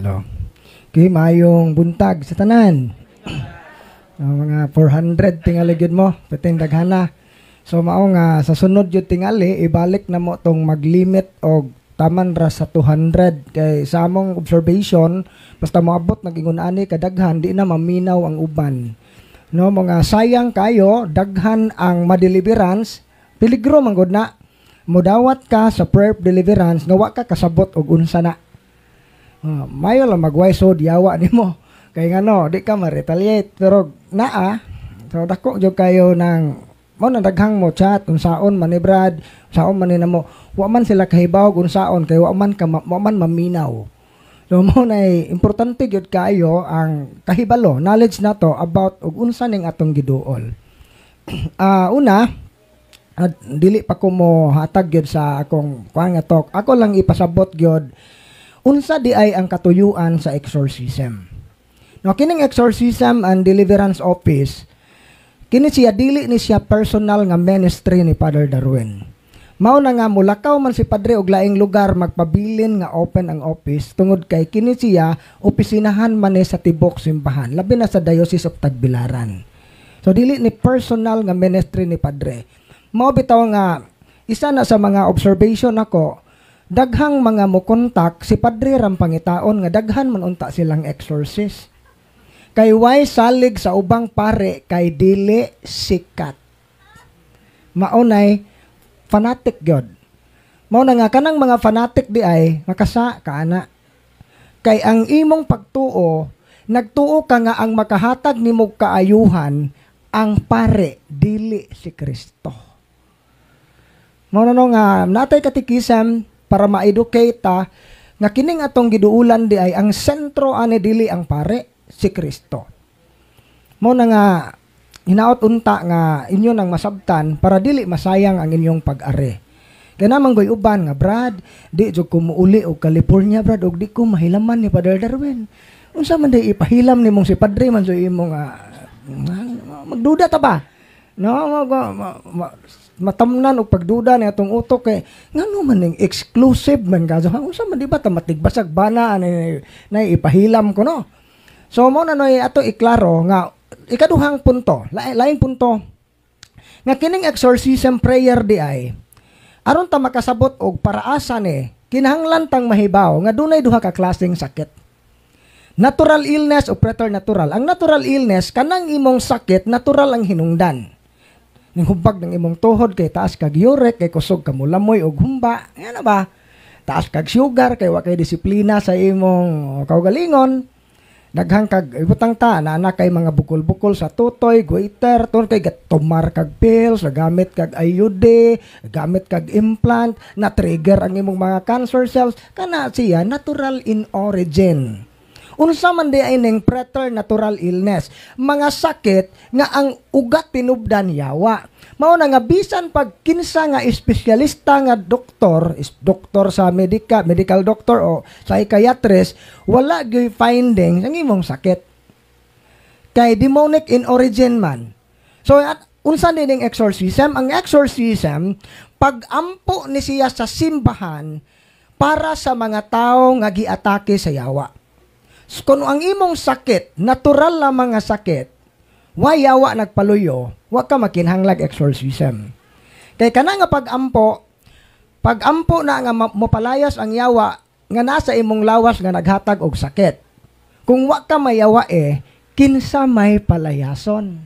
Hello. Okay, mayong buntag sa tanan. Mga 400 tingali gyud mo, piting daghana. So mao nga sa sunod yung tingali ibalik na mo tong maglimit og taman ra sa 200 kay sa among observation basta moabot nagingon ani kadaghan di na maminaw ang uban. No, mga sayang kayo daghan ang madeliverance, peligro man gud na. Modawat ka sa prayer deliverance nga wa ka kasabot og unsa na. Mayo lang magwaysod yawa nimo kay ngano di ka ma-retaliate pero naa so dako jud kayo ng mo na daghang mo chat unsaon man ni Brad saon man ni namo wa man sila kahibaw unsaon kay wa man maminaw. So mo na importante jud kayo ang kahibalo knowledge nato about og unsa ning atong giduol. Una dili pa ko mo hatag gyud sa akong kuan nga talk. Ako lang ipasabot gyud unsa di ay ang katuyuan sa exorcism. No, kining exorcism and deliverance office, kini siya dili ni siya personal nga ministry ni Father Darwin. Mao na nga mulakaw man si Padre og laing lugar magpabilin nga open ang office tungod kay kini siya opisinahan man ni sa tibok simbahan, labi na sa Diocese of Tagbilaran. So dili ni personal nga ministry ni Padre. Mao bitaw nga isa na sa mga observation ako, daghang mga mukontak si Padre ram pangitaon nga daghan man unta silang exorcist. Kay way salig sa ubang pare kay dili sikat. Maunay fanatic gyud. Mao na nga kanang mga fanatic di ay makasa kaana. Kay ang imong pagtuo, nagtuo ka nga ang makahatag nimo kaayuhan ang pare dili si Kristo. Mao na nga natay katikisam para ma-educate ta nga kining atong giduulan di ay ang sentro ani dili ang pare si Kristo. Mo na nga hinaot unta nga inyo nang masabtan para dili masayang ang inyong pag-ari. Kaya naman goy uban nga Brad, di jud ko muuli og California Brad og di ko mahilaman ni Father Darwin. Unsa man day ipahilam nimong si Padre man so imong magduda ta ba? No, matamnan og pagduda ni atong utok kay ngano man ning exclusive man ka so unsa man di ba ta matigbasag bana na ipahilam ko no. So mo na noy ato iklaro nga ikaduhang punto laing punto nga kining exorcism prayer di ay aron ta makasabot og paraasan kinahanglan tang mahibaw nga dunay duha ka klaseng sakit, natural illness o preternatural. Ang natural illness kanang imong sakit natural ang hinungdan. Ning humbag ng imong tuhod kay taas kag uric kay kusog ka mulamoy og humba, ano ba? Taas kag sugar kay wa kay disiplina sa imong kaugalingon. Daghang kag ibutang ta na anak kay mga bukol-bukol sa tutoy, goiter, ton kay gatumar kag pills, gamit kag IUD, gamit kag implant, na trigger ang imong mga cancer cells kana siya natural in origin. Unsa man di ay ning preternatural illness, mga sakit nga ang ugat tinubdan yawa. Mao na nga bisan pag kinsa nga espesyalista nga doktor sa medical doctor o psychiatrist, wala gyud finding ang imong sakit. Kay demonic in origin man. So unsa din ning exorcism? Ang exorcism pag-ampo ni siya sa simbahan para sa mga tao nga giatake sa yawa. So, kung ang imong sakit, natural lamang nga sakit, wayawa nagpaluyo, wa ka makinhanglag exorcism. Kay kana nga pag-ampo na nga mapalayas ang yawa nga nasa imong lawas nga naghatag og sakit. Kung wa ka mayawa kinsa may palayason.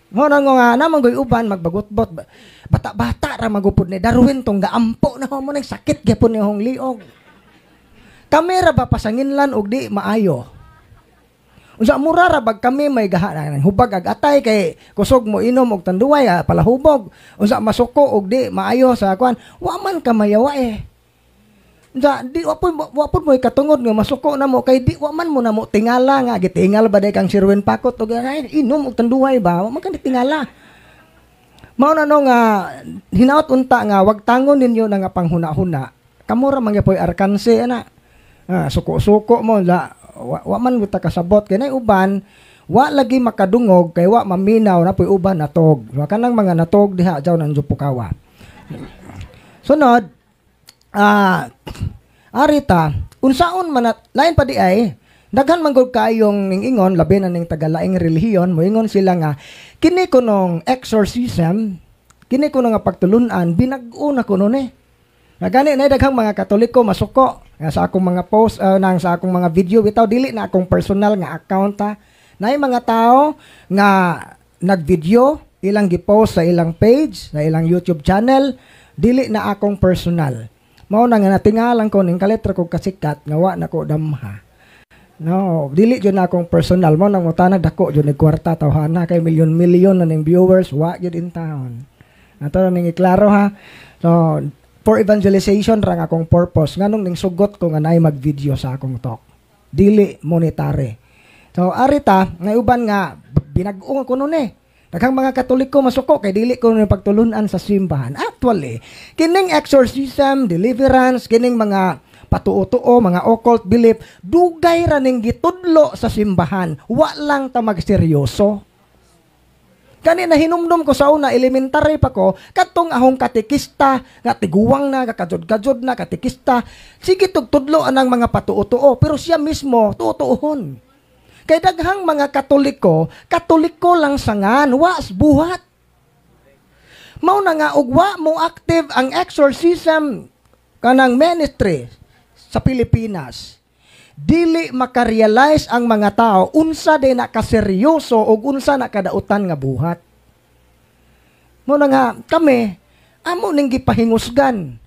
Mo na nga namang goy uban magbagutbot bata-bata ra magupod ni Darwin tong gaampo na mo nang sakit gyapon ni hong liog. Kami ra ba pasanginlan og di maayo? Unsa mura ra bag kami may gahanan hubag ag atay kay kusog mo inom og tanduay palahubog. Unsa masuko og di maayo sa kwan, wa man ka mayawa Unsa di wa pud mo katungod nga masuko na mo kay di wa man mo na mo tingala nga gitingal ba day kang Sirwin Pakot og inom og tanduay ba? Wa man ka tingala. Mao na no nga hinaot unta nga wag tangon ninyo na nga panghuna-huna. Kamura man gyapon arkanse ana. Suko-suko mo la wa man buta kasabot kay nay uban wa lagi makadungog kay wa maminaw na puy uban natog. Wa kanang mga natog diha jaw nang Jupukawa. Sunod arita Unsaon man lain pa di ay daghan man gud kayong ningingon labi na ning tagalaing relihiyon moingon sila nga kini kunong exorcism kini kuno nga pagtulunan binag-o na kuno ni. Nga gani na daghang mga Katoliko masuko nga sa akong mga post nang sa akong mga video bitaw dili na akong personal nga account ha. Naay mga tao nga nagvideo ilang gipost sa ilang page sa ilang YouTube channel dili na akong personal. Mao na nga natingalan ko ning kaletra ko kasikat nga wa na ko damha. No, dili jud na akong personal mo nang utanag dako jud ni kwarta tawhana kay milyon-milyon na ning viewers wa jud in town. Ato ning iklaro ha. So for evangelization ra nga akong purpose nganong ning sugot ko nga naay mag-video sa akong talk. Dili monetary. So arita nga uban nga binag-o kuno ni. Daghang mga Katoliko masuko kay dili ko ni pagtulunan sa simbahan. Actually, kining exorcism, deliverance, kining mga patuo-tuo, mga occult belief, dugay ra ning gitudlo sa simbahan. Wa lang ta magseryoso. Kanina hinumdum ko sa una, elementary pa ko, katong ahong katikista, nga tiguwang na, kakajod-kajod na, katikista, sige tugtudlo anang mga patuo-tuo, pero siya mismo tutuuhon. Kay daghang mga Katoliko, Katoliko lang sangan, was buhat. Mao na nga ugwa mo active ang exorcism kanang ministry sa Pilipinas. Dili makarealize ang mga tao unsa din nakaseryoso o unsa nakadautan nga buhat. Mao na nga kami amo ning gipahingusgan.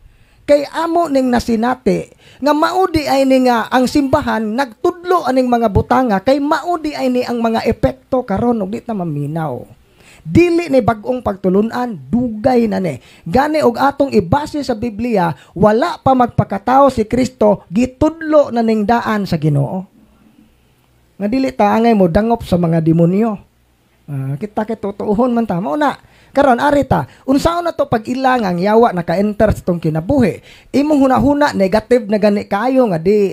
Kay amo ning nasinati nga maudi ay ni nga ang simbahan nagtudlo aning mga butanga kay maudi ay ni ang mga epekto karon ug di ta maminaw. Dili ni bag-ong pagtulunan, dugay na ni. Gani og atong ibase sa Biblia, wala pa magpakatao si Kristo, gitudlo na ning daan sa Ginoo. Nga dili ta angay mo dangop sa mga demonyo. Kita kitutuhon man ta. Mao na. Karon arita, unsaon na to pag ilang ang yawa naka-enter sa tong kinabuhi? Imong hunahuna negative na gani kayo nga di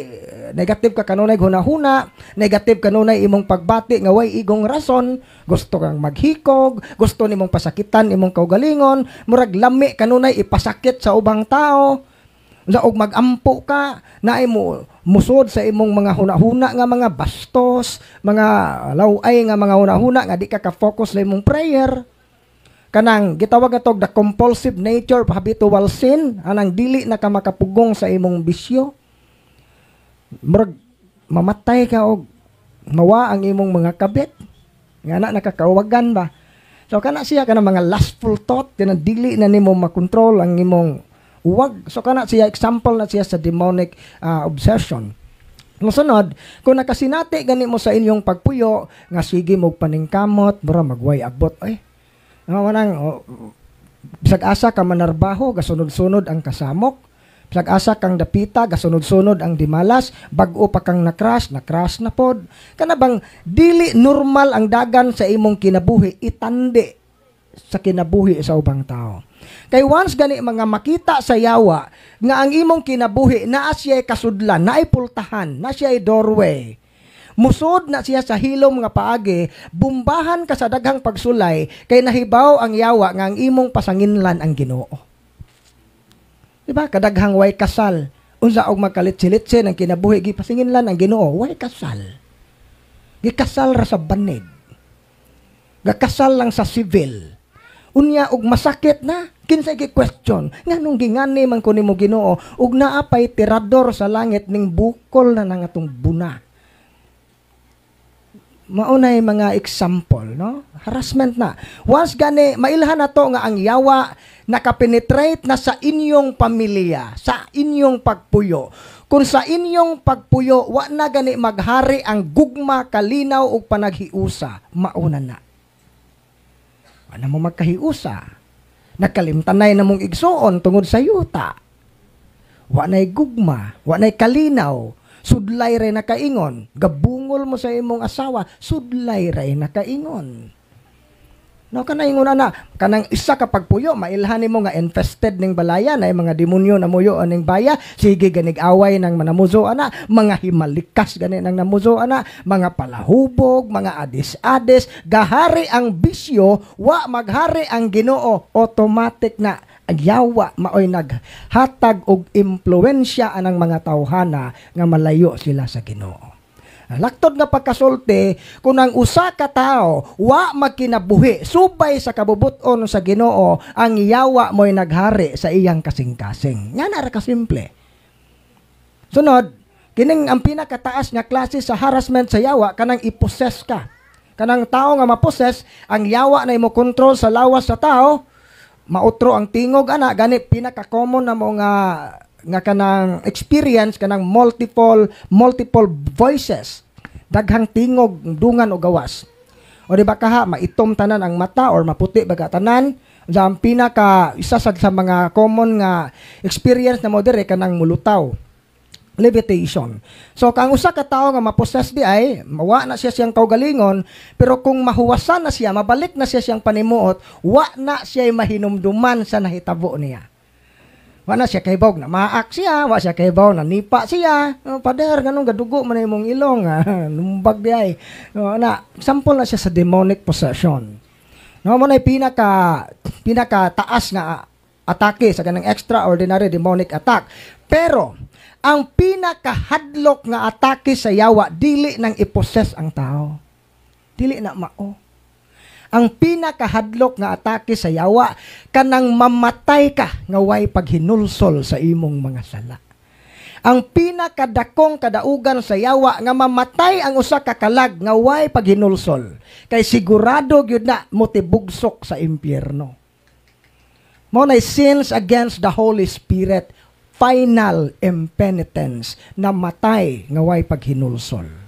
negative ka kanunay hunahuna, negative kanunay imong pagbati nga way igong rason, gusto kang maghikog, gusto nimong pasakitan imong kaugalingon, murag lami kanunay ipasakit sa ubang tao. Og magampo ka naay mo musod sa imong mga hunahuna nga mga bastos, mga laway nga mga hunahuna nga di ka ka-focus sa imong prayer. Kanang gitawag atog the compulsive nature habitual sin anang dili na ka makapugong sa imong bisyo. Murag mamatay ka og mawa ang imong mga kabit. Nga na nakakawagan ba. So kana siya kana mga lustful thought na dili na nimo makontrol ang imong uwag. So kana siya example na siya sa demonic obsession. Musunod, kung nakasinati gani mo sa inyong pagpuyo nga sige mo paningkamot, bura magway abot ay. Bisag asa ka manarbaho, gasunod-sunod ang kasamok. Bisag asa kang dapita, gasunod-sunod ang dimalas. Bag-o pa kang nakras na pod. Kanabang dili normal ang dagan sa imong kinabuhi, itandi sa kinabuhi sa ubang tao. Kay once gani mga makita sa yawa, nga ang imong kinabuhi, naa siya'y kasudlan, naay pultahan, na siya'y doorway. Musod na siya sa hilom nga paagi, bumbahan ka sa daghang pagsulay, kay nahibaw ang yawa nga ang imong pasanginlan ang Ginoo. Diba? Kadaghang way kasal. Unsa og magkalitsilitsin ang kinabuhi, gipasinginlan ang Ginoo, way kasal. Gikasal ra sa banid. Gakasal lang sa civil. Unya og masakit na, kinsay gi-question, nganong gingani man ko nimo Ginoo, ug naapay tirador sa langit ning bukol na nang atong buna. Maunay mga example, no? Harassment na. Once gani, mailhan na to nga ang yawa nakapenetrate na sa inyong pamilya, sa inyong pagpuyo. Kung sa inyong pagpuyo, wa na gani maghari ang gugma, kalinaw o panaghiusa, mauna na. Wa na mo magkahiusa. Nakalimtanay na mong igsuon tungod sa yuta. Wa na'y gugma, wa na'y kalinaw, sudlay ray nakaingon. Gabungol mo sa imong asawa, sudlay ray nakaingon. No, kanaingon na kanang isa ka pagpuyo, mailhan mo nga infested ning balaya na mga demonyo na muyo aning baya, sige ganig away nang manamuzo ana, mga himalikas gani nang namuzo ana, mga palahubog, mga adis-adis, gahari ang bisyo, wa maghari ang Ginoo, automatic na ang yawa maoy naghatag og impluwensya anang mga tawhana nga malayo sila sa Ginoo. Laktod nga pagkasulti, kung ang usa ka tao wa magkinabuhi subay sa kabubuton sa Ginoo, ang yawa mo'y naghari sa iyang kasing-kasing. Nga nara ka simple. Sunod, kining ang pinakataas nga klase sa harassment sa yawa, kanang iposes ka. Kanang tao nga maposes, ang yawa na imo control sa lawas sa tao, mautro ang tingog, gani pinaka-common na mo nga kanang experience, kanang multiple voices, daghang tingog, dungan o gawas. O di ba kaha, maitom tanan ang mata or maputi baga tanan. Ang isa sa mga common nga experience na mo dire kanang mulutaw, levitation. So kang usa ka tawo nga mapossess di ay mawa na siya siyang kaugalingon, pero kung mahuwasan na siya, mabalik na siya siyang panimuot, wa na siya mahinumduman sa nahitabo niya. Wa na siya kahibaw na maak siya, wa siya kahibaw na nipa siya. Pader, ganun gadugo man imong ilong, numbag di ay. Sample na siya sa demonic possession. No, mo na pinaka taas nga atake sa kanang extraordinary demonic attack. Pero ang pinakahadlok nga atake sa yawa, dili nang ipossess ang tao. Dili na mao. Ang pinakahadlok nga atake sa yawa, kanang mamatay ka nga way paghinulsol sa imong mga sala. Ang pinakadakong kadaugan sa yawa, nga mamatay ang usa ka kalag nga way paghinulsol. Kay sigurado gyud na motibugsok sa impyerno. Mo na sins against the Holy Spirit, final impenitence, na matay nga way paghinulsol.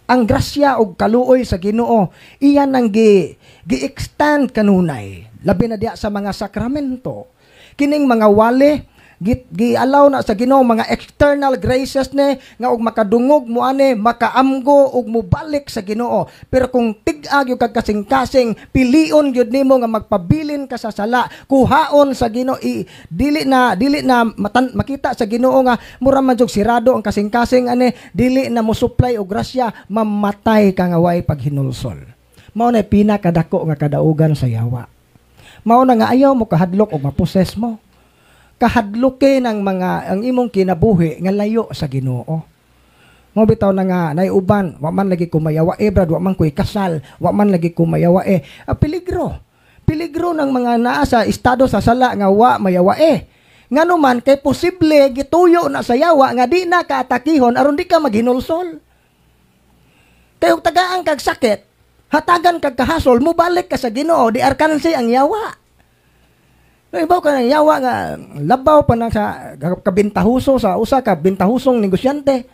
Ang grasya og kaluoy sa Ginoo, iyan ang gi-extend kanunay, labi na diya sa mga sakramento. Kining mga wali, gi-allow na sa Ginoo mga external graces ne nga og makadungog mo ani, makaamgo og mubalik sa Ginoo. Pero kung tig-ag yung kagkasing-kasing, pilion gyud nimo nga magpabilin ka sa sala, kuhaon sa Ginoo, dili na makita sa Ginoo nga mura man jud sirado ang kasing-kasing ani, dili na mo supply og grasya, mamatay ka nga way paghinulsol. Mao na pinakadako nga kadaugan sa yawa. Mao na nga ayaw mo kahadlok og maposes mo. Kahadluke ng ang imong kinabuhi nga layo sa Ginoo. Mo bitaw na nga naiuban, wa man lagi kumayawa brad, wa man koy kasal, wa man lagi kumayawa peligro. Peligro ng mga naa sa estado sa sala nga wa mayawa Ngano man kay posible gituyo na sa yawa nga di na kaatakihon aron di ka maghinulsol. Kay og tagaan kag sakit, hatagan kag kahasol, mubalik ka sa Ginoo, di arkansi ang yawa. Ibaw ka ng yawa nga labaw pa na sa kabintahuso sa usa ka bintahusong negosyante.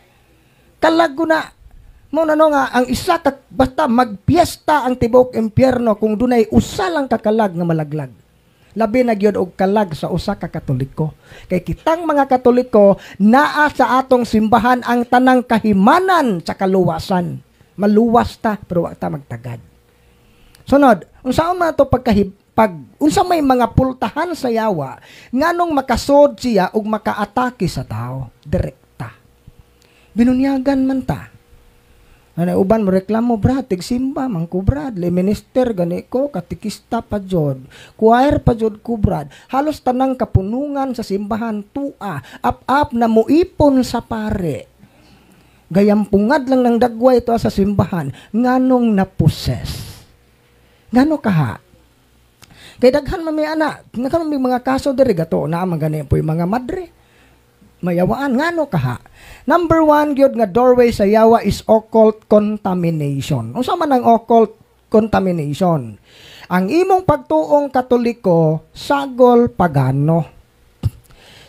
Kalago na mo na nga ang isa ka basta magpiesta ang tibok impyerno kung dunay usa lang ka kalag nga malaglag. Labi na gyud og kalag sa usa ka Katoliko. Kay kitang mga Katoliko naa sa atong simbahan ang tanang kahimanan sa kaluwasan. Maluwas ta pero wa ta magtagad. Sunod, unsaon man to unsa may mga pultahan sa yawa, nganong makasod siya ug makaatake sa tao direkta. Binunyagan man ta. Ano uban mo reklamo, brad, tigsimba man ko, brad, le minister gani ko, katikista pa jud, choir pa jud ko, brad. Halos tanang kapunungan sa simbahan tua, ap na muipon sa pare. Gayampungad lang ng dagway ito sa simbahan, nganong naposes. Ngano kaha? Kay daghan man may anak, nagkaroon may mga kaso diri gato na magani po yung mga madre. Mayawaan ngano kaha. Number 1 gyud nga doorway sa yawa is occult contamination. Unsa man ang occult contamination? Ang imong pagtuong Katoliko sagol pagano.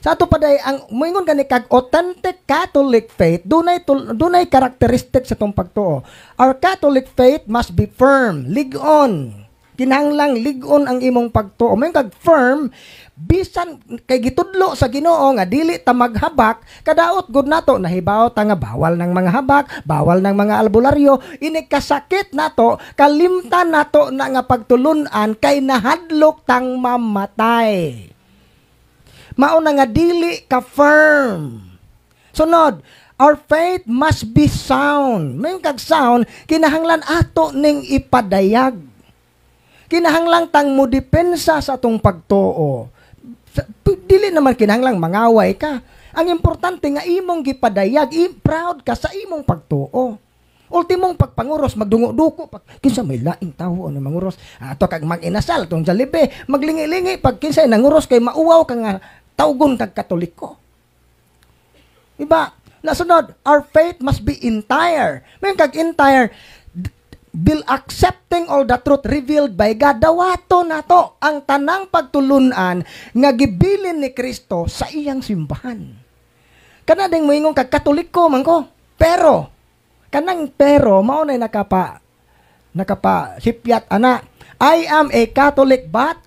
Sa ato paday ang moingon gani kag authentic Catholic faith dunay characteristic sa tong pagtuo. Our Catholic faith must be firm, lig-on. Kinahanglang lig-on ang imong pagtuo. May kag firm bisan kay gitudlo sa Ginoo nga dili ta maghabak, kadaot gud nato nahibaw ta nga bawal ng mga habak, bawal ng mga albularyo, ini kasakit nato, kalimtan nato na nga pagtulun-an kay nahadlok tang mamatay. Mao na nga dili ka firm. Sunod, our faith must be sound. May kag sound kinahanglan ato ning ipadayag. kinahanglang tang mo depensa sa atong pagtuo. Dili naman kinahanglang mangaway ka. Ang importante nga imong gipadayag, proud ka sa imong pagtuo. Ultimong pagpanguros, magdungo-duko, kinsa may laing tao na manguros. Ato kag mag-inasal, tong Jollibee, maglingi-lingi, pag kinsa nanguros kay mauwaw ka nga tawgon kag Katoliko. Diba? Nasunod, our faith must be entire. May kag entire, will accepting all the truth revealed by God. Dawato na to ang tanang pagtulunan nga gibilin ni Kristo sa iyang simbahan. Kanading moingon kag Katoliko man ko. Pero mao na nakapa sipyat ana. I am a Catholic but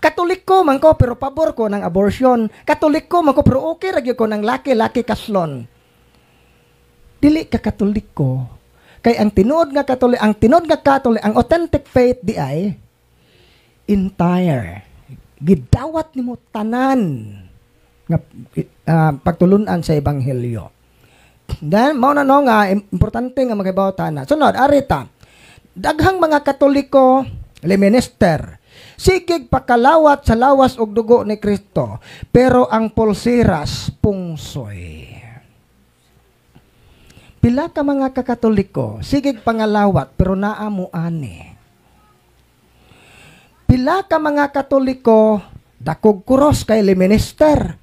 Katoliko man ko pero pabor ko ng abortion. Katoliko man ko pero okay ra gyud ko ng laki-laki kaslon. Dili ka Katoliko. Kay ang tinod nga Katolik, ang authentic faith di ay entire. Gidawat nimo tanan nga pagtulunan sa ebanghelyo. Then, mao na no nga, importante nga magibaw na. Sunod, arita, daghang mga Katoliko, minister, sigig pakalawat sa lawas og dugo ni Kristo, pero ang pulsiras, pungsoy. Pila ka mga kakatoliko, sigig pangalawat, pero naamo ani. Pila ka mga Katoliko, dakog kuros kay minister,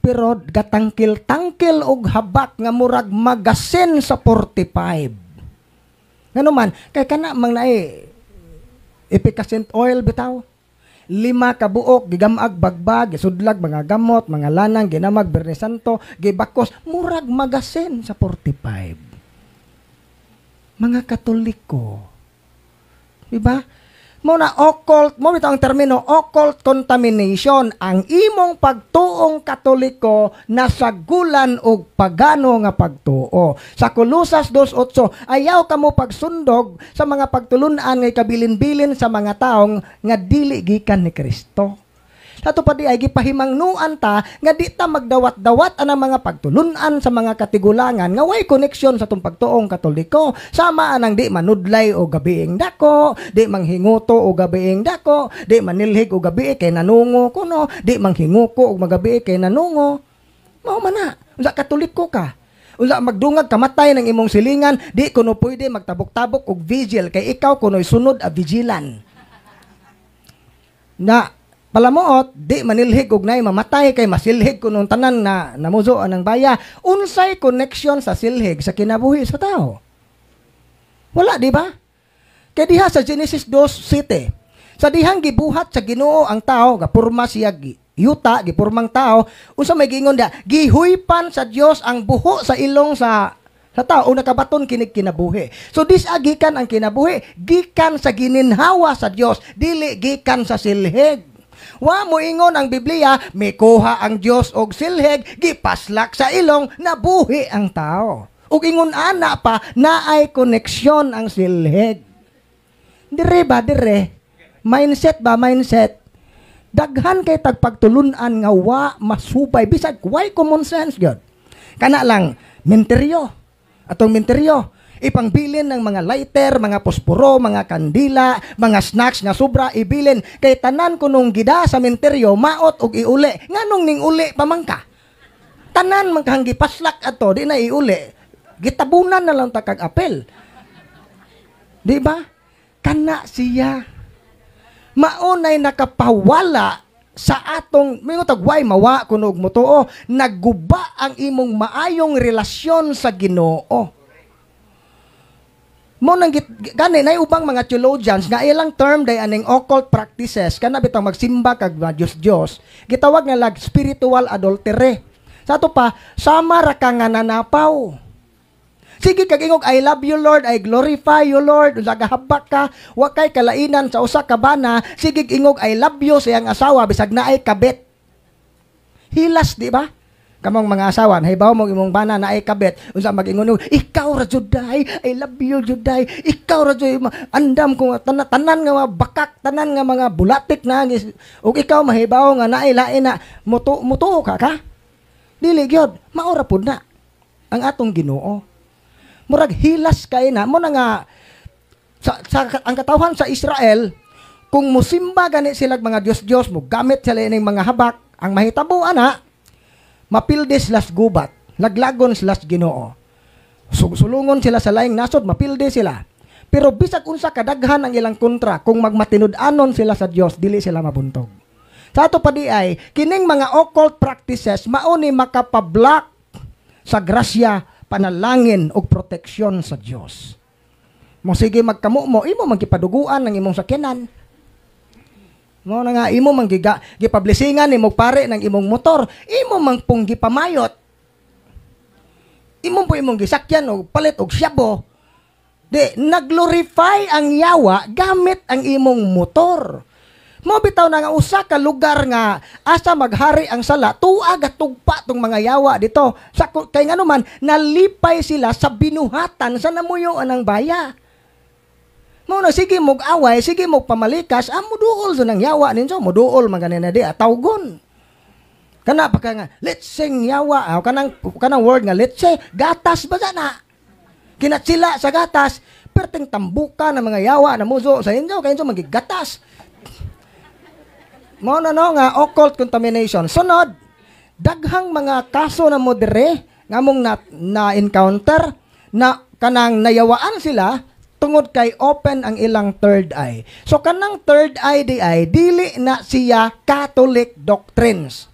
pero gatangkil-tangkil og habak nga murag magasin sa 45. Ngano man, kay kana mang naay efficient oil bitaw. 5 ka buok gigamag bagbag, sudlag mga gamot, mga lanang ginamag Bernes Santo, gibakos murag magasin sa 45. Mga Katoliko. Diba? Muna occult, mo bitaw ang termino occult contamination, ang imong pagtuong Katoliko nasagulan og pagano nga pagtuo. Sa Colosas 2:8, ayaw kamo pagsundog sa mga pagtulunan nga kabilin-bilin sa mga taong nga dili gikan ni Kristo. Sato pa di ay gipahimangnuan ta nga di ta magdawat-dawat anang mga pagtulunan sa mga katigulangan nga way koneksyon sa tong pagtuong Katoliko. Sama anang di manudlay o gabiing dako, di manghinguto o gabiing dako, di manilhig o gabi kay nanungo kuno, di manghinguko o magabi kay nanungo. Mao man na, usa Katoliko ka. Usa magdungag kamatay ng imong silingan, di kuno pwede magtabok-tabok og vigil kay ikaw kuno'y sunod a vigilan. Na palamuot, di manilhig og nay mamatay kay masilhig kunong tanan na namuzo anang baya. Unsay connection sa silhig sa kinabuhi sa tao? Wala, di ba? Kay diha sa Genesis 2:7, sa dihang gibuhat sa Ginoo ang tao, gapurma siya yuta, gipurmang tao, unsa may gingon da, gihuypan sa Dios ang buho sa ilong sa tao o nakabaton kinig kinabuhi. So gikan ang kinabuhi, gikan sa gininhawa sa Dios, dili gikan sa silhig. Wa mo ingon ang Biblia, may kuha ang Dios og silhig, gipaslak sa ilong, nabuhi ang tao. Ug ingon ana pa, naay koneksyon ang silhig. Dire ba, dire? Mindset ba, mindset? Daghan kay tagpagtulunan nga wa masubay, bisag why common sense gyud. Kana lang, menteryo. Atong menteryo, ipangbilin ng mga lighter, mga posporo, mga kandila, mga snacks nga sobra ibilin kay tanan kunong gida sa menteryo maot og iuli. Nganong ning uli pamangka? Tanan man kang gipaslak ato di na iuli. Gitabunan na lang ta kag apel. Di ba? Kana siya. Maunay nakapawala sa atong mingotag way mawa kunog mo tuo, nagguba ang imong maayong relasyon sa Ginoo. Mo nang gani nay ubang mga theologians nga ilang term day aning occult practices kana bitaw magsimba kag Dios gitawag nga lag spiritual adultery. Sa ato pa sama ra ka nga nanapaw. Sige kag ingog I love you Lord, I glorify you Lord, usa gahabak ka, wa kay kalainan sa usa ka bana, sige ingog I love you sa iyang asawa bisag naay kabit. Hilas di ba? Kamong mga asawa, halimbawa mo imong bana na ay kabit, unsa mag-ingon, ikaw ra juday, I love you juday, ikaw ra juday, andam ko tanan nga mga bakak, tanan nga mga bulatik na, ug ikaw mahibaw nga naay lain na mutuo ka. Dili gyud, maura pud na ang atong Ginoo. Murag hilas kay na mo na nga ang katawhan sa Israel, kung musimba gani sila mga Diyos-Diyos mo, gamit sila ng mga habak, ang mahitabo ana, mapildi sila sa gubat, naglagon sila sa Ginoo. Sulungon sila sa laing nasod, mapildi sila. Pero bisag unsa kadaghan ang ilang kontra, kung magmatinud-anon sila sa Dios, dili sila mabuntog. Sa ato pa di ay, kining mga occult practices, mauni makapablock sa grasya, panalangin o proteksyon sa Dios. Mo sige magkamo mo, imo magkipaduguan ng imong sakyanan. Mo na nga imo man gipablisingan imo pare ng imong motor, imo man pong gipamayot. Imo po imong gisakyan og palit og syabo. Di naglorify ang yawa gamit ang imong motor. Mo bitaw na nga usa ka lugar nga asa maghari ang sala, tuag at tugpa tong mga yawa dito. Sa kay ngano man nalipay sila sa binuhatan sa namuyoan ng baya. Mo na sige mog away, sige mog pamalikas, amo duol sa nang yawa ninyo, mo duol man ganina di atawgon. Kana pa ka nga let's sing yawa, kanang word nga let's say gatas ba na? Kinatsila sa gatas, perting tambuka ng mga yawa na muso sa inyo, kaya inyo magigatas. Mo na no nga occult contamination. Sunod, daghang mga kaso na modere nga mong na-encounter na kanang nayawaan sila tungod kay open ang ilang third eye. So kanang third eye di ay dili na siya Catholic doctrines.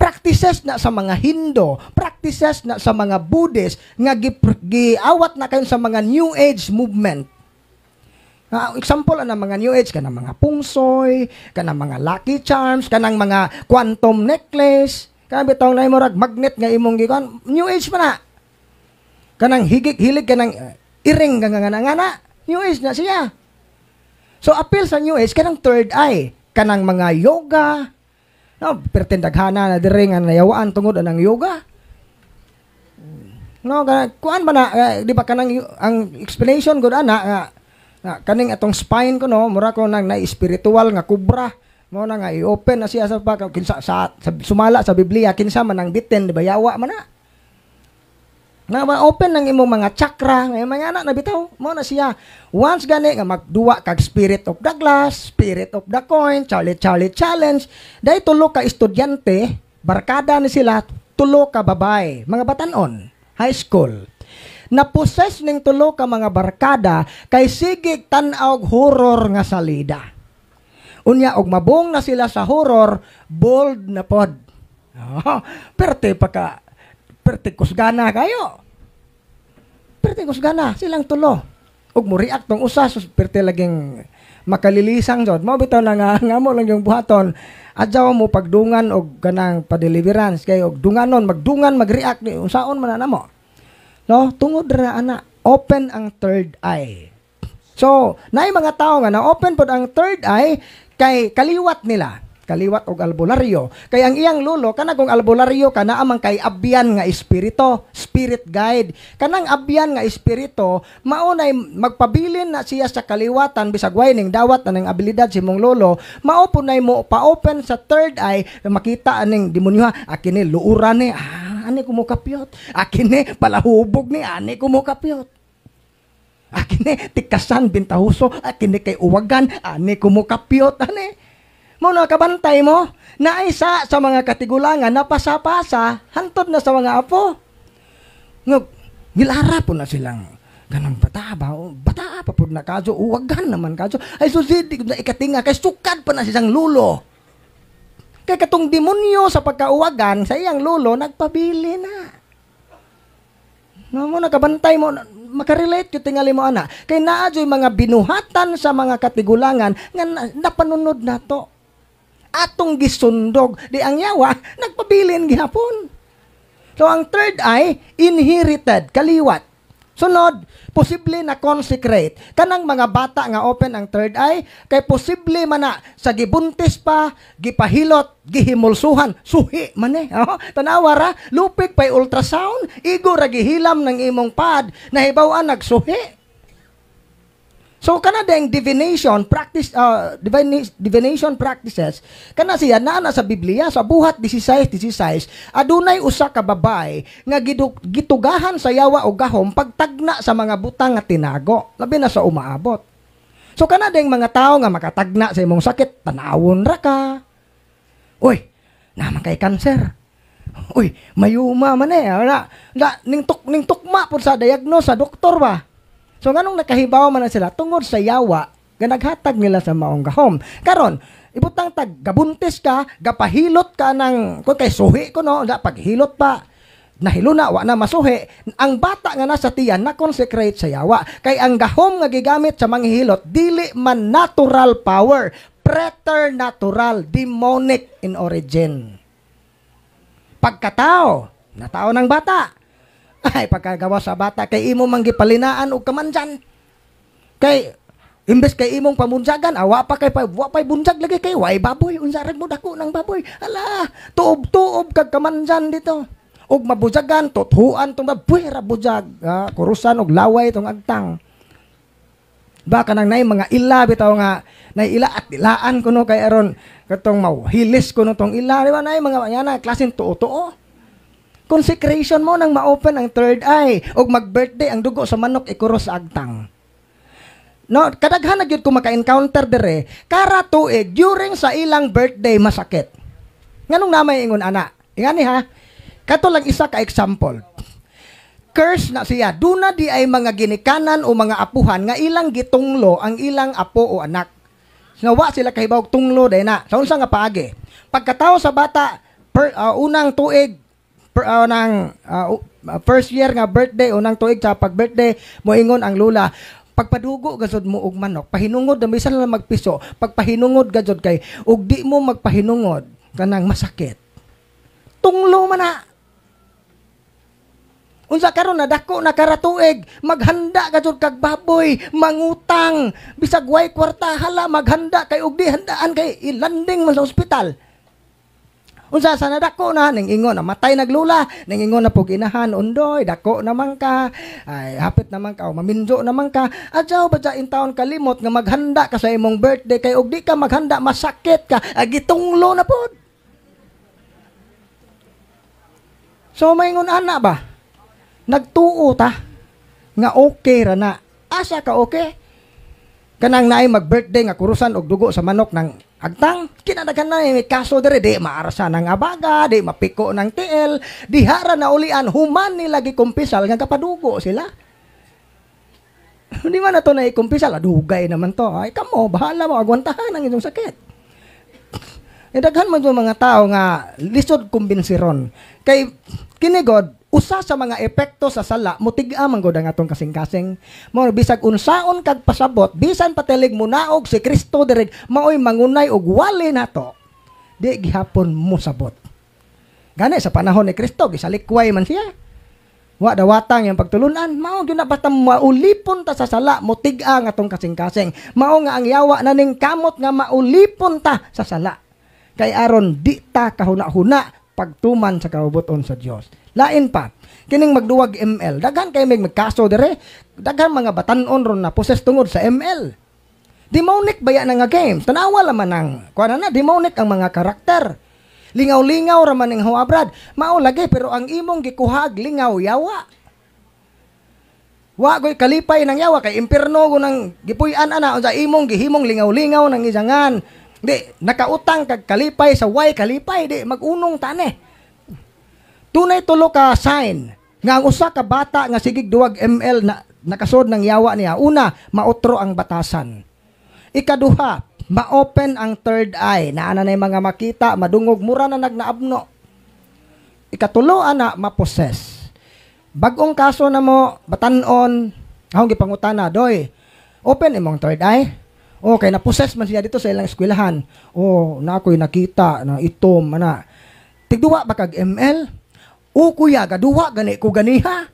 Practices na sa mga Hindu, practices na sa mga Buddhist nga giawat na kayo sa mga New Age movement. Example na mga New Age, kanang mga pungsoy, kanang mga lucky charms, kanang mga quantum necklace, kanang bitong na imurag magnet nga imong gikon, New Age pa na. Kanang hilig kanang iring nga New Age na siya. So appeal sa New Age kanang third eye, kanang mga yoga, no, pertindaghana na dire nga nayawaan tungod anang yoga. No, kuan ba na di ba kanang ang explanation gud ana kaning atong spine ko no, mura ko nang na-spiritual nga kubra. Mo na nga i-open na siya sa kinsa sa sumala sa Biblia kinsa man ang bitin di ba yawa man na. Na ma-open ng imong mga chakra, ngay mga anak na bitaw, mo na siya. Once gani nga magduwa kag Spirit of the Glass, Spirit of the Coin, Charlie Challenge, dahil tulo ka estudyante, barkada ni sila, tulo ka babay, mga batanon, high school. Na-possess ning tulo ka mga barkada, kay sigig tan-aw horror nga salida. Unya, og mabong na sila sa horror, bold na pod. Oh, perte kusgana kayo. Perte kusgana silang tulo. Ug mo react tong usa so perte laging makalilisang jud. Mao bitaw na nga mo lang yung buhaton. Adyaw mo pagdungan og kanang pa-deliverance kay og dunganon magdungan mag-react ni unsaon man na mo. No, tungod ra ana open ang third eye. So, naay mga tao nga na open pod ang third eye kay kaliwat nila. Kaliwat og albularyo. Kay ang iyang lolo, kanang albularyo ka na amang kay abyan nga espirito, spirit guide. Kanang abyan nga espirito, maunay magpabilin na siya sa kaliwatan, bisag way ning dawat na ng abilidad si mong lolo, maupunay mo pa-open sa third eye, makita aning demonyo, akin ni luuran ni, ani kumukapyot. Akin ni palahubog ni, ani kumukapyot. Akin ni tikasan bintahuso, akin ni kay uwagan, ani kumukapyot, ani. Mo na kabantay mo, naisa sa mga katigulangan na pasa-pasa, hantod na sa mga apo. Gilara po na silang ganang bata pa po na kaso, uwagan naman kaso. Ay susidig na ikatinga, kay sukad pa na siyang lulo. Kay katong demonyo sa pagkauwagan, sa iyang lulo, nagpabili na. No, mo nakabantay mo, makarelate yung tingali mo ana. Kay naadyo'y mga binuhatan sa mga katigulangan nga napanunod na to. Atong gisundog di ang yawa nagpabilin gihapon. So ang third eye inherited kaliwat. Sunod, posible na consecrate. Kanang mga bata nga open ang third eye kay posible man na sa gibuntis pa, gipahilot, gihimulsuhan, suhi man eh. Oh, tanawa ra, lupig pay ultrasound, igo ra gihilam ng imong pad, nahibaw-an nagsuhi. So kana deng divination practice divination practices kana siya naa sa Biblia sa Buhat 16:16 adunay usa ka babay nga gitugahan sa yawa o gahom pagtagna sa mga butang nga tinago labi na sa umaabot. So kana deng mga tao nga makatagna sa imong sakit tanawon ra ka. Uy, naman kay kanser. Uy, mayuma man ning tukma pud sa diagnose sa doktor ba. So nganong nakahibaw man na sila tungod sa yawa nga naghatag nila sa maong gahom. Karon, ibutang tag gabuntis ka, gapahilot ka ng kun kay suhi ko no, paghilot pa nahiluna wa na masuhi. Ang bata nga nasa tiyan na consecrate sa yawa. Kay ang gahom nga gigamit sa manghihilot dili man natural power, preternatural, demonic in origin. Pagkatao, natao ng bata. Ay, pagkagawa sa bata, kay imo manggipalinaan o kamandyan. Kay, imbes kay imong pamunjagan, wa pa'y bunjag lagi kay, way baboy, unsarag mo dako ng baboy. Ala, tuob-tuob kag kamandyan dito. Og mabujagan, tuthuan tong baboy, rabujag, kurusan og laway tong agtang. Baka nang nay mga ila, bitaw nga, nay ila at ilaan ko no, kay aron, katong mauhilis ko no tong ila, di ba nay mga yana, klaseng tuo-tuo. Consecration mo nang ma-open ang third eye o mag-birthday ang dugo sa manok ikuros sa agtang. No, kadaghan na gyud ko maka-encounter dire kara tuig during sa ilang birthday masakit. Nganong namay ingon ana? Ingani ha. Kato lang isa ka example. Curse na siya. Duna di ay mga ginikanan o mga apuhan nga ilang gitunglo ang ilang apo o anak. Nawa sila kahibaw tunglo day na. Sa unsa nga paagi. Pagkatao sa bata unang tuig first year nga birthday unang tuig sa pag-birthday moingon ang lula pagpadugo gazod mo og manok pahinungod na bisan lang magpiso pagpahinungod gazod kay ug di mo magpahinungod kanang masakit tunglo man na unsa karon na dako na karatuig maghanda gazod kag baboy mangutang bisag way kwarta hala maghanda kay ug di handaan kay ilanding man sa ospital. Unsa sa nadako na ning ingon na matay naglula ning ingon na pug inahan undoy dako naman ka ay hapit naman ka o maminjo naman ka adyaw ba in taon kalimot nga maghanda ka sa imong birthday kay ug di ka maghanda masakit ka gitunglo na pod. So maingon ana ba nagtuo ta nga okay ra na asa ka okay kanang naay mag-birthday nga kurusan og dugo sa manok ng agtang, kinadaghan na may kaso dire, di maarasa ng abaga, di mapiko ng tiil, di hara na ulian, human nila gikumpisal, nga kapadugo sila. Hindi man na ito na ikumpisal, adugay naman to. Ay, kamo, bahala mo, agwantahan ang inyong sakit. Daghan man yung mga tao nga, lisod kumbinsiron. Kay, kinigod, usa sa mga epekto sa sala mutiga man gud ang atong kasing-kasing mo bisag unsaon kag pasabot bisan patilig mo naog si Kristo direk maoy mangunay og wali nato di gihapon mo sabot gani sa panahon ni Kristo gisalikway man siya wa dawatang yang pagtulunan mao gyud na basta maulipon ta sa sala mutiga ang atong kasing-kasing mao nga ang yawa na ning kamot nga maulipon ta sa sala kay aron di ta kahuna-huna pagtuman sa kaubuton sa Dios. Lain pa, kining magduwag ML, daghan kay may magkaso dire, daghan mga batanon ron na poses tungod sa ML. Demonic baya na nga games, tanawa laman ng, kuha na demonic ang mga karakter. Lingaw-lingaw raman ng huabrad, mao lagi pero ang imong gikuhag lingaw yawa. Wa goy kalipay ng yawa kay impierno go nang gipuy-an ana unsa imong gihimong lingaw-lingaw ng isangan. Di nakautang kag kalipay sa way kalipay di magunong tane. Tunay tulo ka sign nga ang usa ka bata nga sigig duwag ML na nakasod ng yawa niya. Una, mautro ang batasan. Ikaduha, ma-open ang third eye. Naana na mga makita, madungog, mura na nagnaabno. Ikatulo, ana, maposes. Bagong kaso na mo, batanon, akong gipangutana, doy, open imong third eye. Okay, naposes man siya dito sa ilang eskwelahan. Na ako'y nakita na itom, ana. Tigduwa ba kag ML? Kuya, gaduwa, gani ko ganiha.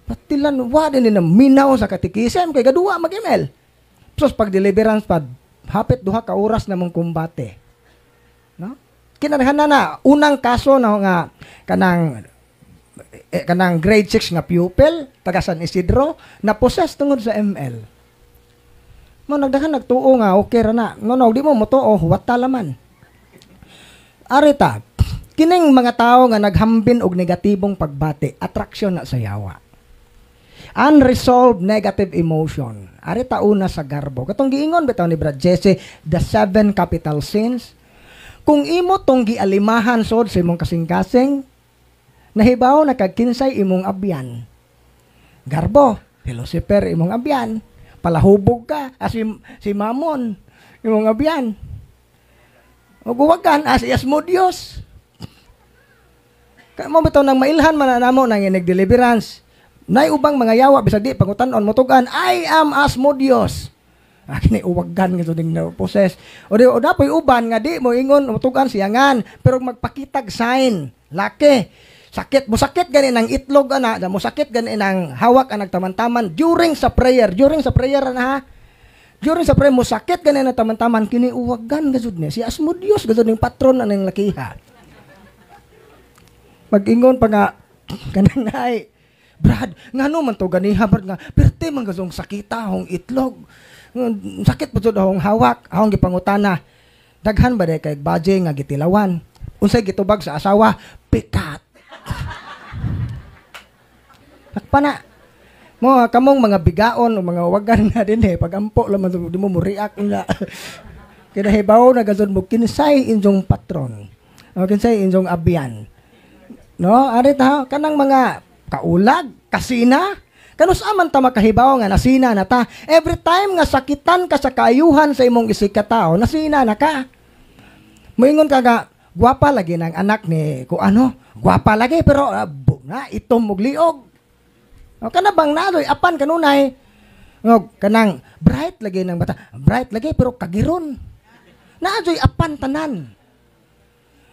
Patilan, din na minaw sa katikisem, kay gaduwa mag-ML. Sos, pag deliverance pa, hapit duha ka oras na mong kumbate. No? Kinarahan na, unang kaso na nga, kanang grade 6 nga pupil, taga San Isidro, na possess tungod sa ML. Mo nagdakan nagtuo nga okay ra na. Ngono di mo motuo huwat talaman. Arita, kining mga tao nga naghambin og negatibong pagbati, attraction na sa yawa. Unresolved negative emotion. Arita una sa garbo. Katong giingon bitaw ni Brad Jesse, the 7 capital sins. Kung imo tong gialimahan sod sa imong kasing-kasing, nahibaw na kagkinsay imong abyan. Garbo, si Lucifer imong abyan. Palahubog ka, si Mamon imong abyan. O guwagan, asiyas mo Diyos. Kaya mo bitaw nang mailhan mananamo nang inig deliverance. Nay ubang mga yawa, bisag di, pangutan-on, mutugan, I am as mo Diyos. Kini uwagan nga ding na-possess. O dapoy uban nga di mo ingon, mutugan siyangan, pero magpakitag sign. Laki. Sakit, musakit gani ng itlog, musakit gani ng hawak ang nagtaman-taman during sa prayer na ha. During sa prayer, musakit gani na taman-taman, kiniuwagan gazud niya. Si asmo Diyos, gazud ng patron na ng lakiha. Mag-ingon pa nga, kanangay, Brad, nga no man to ganiha, Brad nga, perte man gazong sakita, hong itlog. Sakit po to hong hawak, hong gipangutana. Daghan ba day kay baje nga gitilawan? Unsay gitubag sa asawa? Pikat. Nakpana. Mo kamong mga bigaon o mga wagan na din pagampo laman di mo react na. Kaya hibaw na gazon mo kinsay inyong patron. O kinsay inyong abyan. No, ari ta kanang mga kaulag, kasina, kanus aman ta makahibaw nga nasina na ta. Every time nga sakitan ka sa kaayuhan sa imong isikatao, nasina na ka. Moingon ka nga gwapa lagi ng anak ni ko ano, gwapa lagi pero na itom og liog. O kana bang nadoy apan kanunay ngog kanang bright lagi ng bata, bright lagi pero kagiron. Naadoy apan tanan.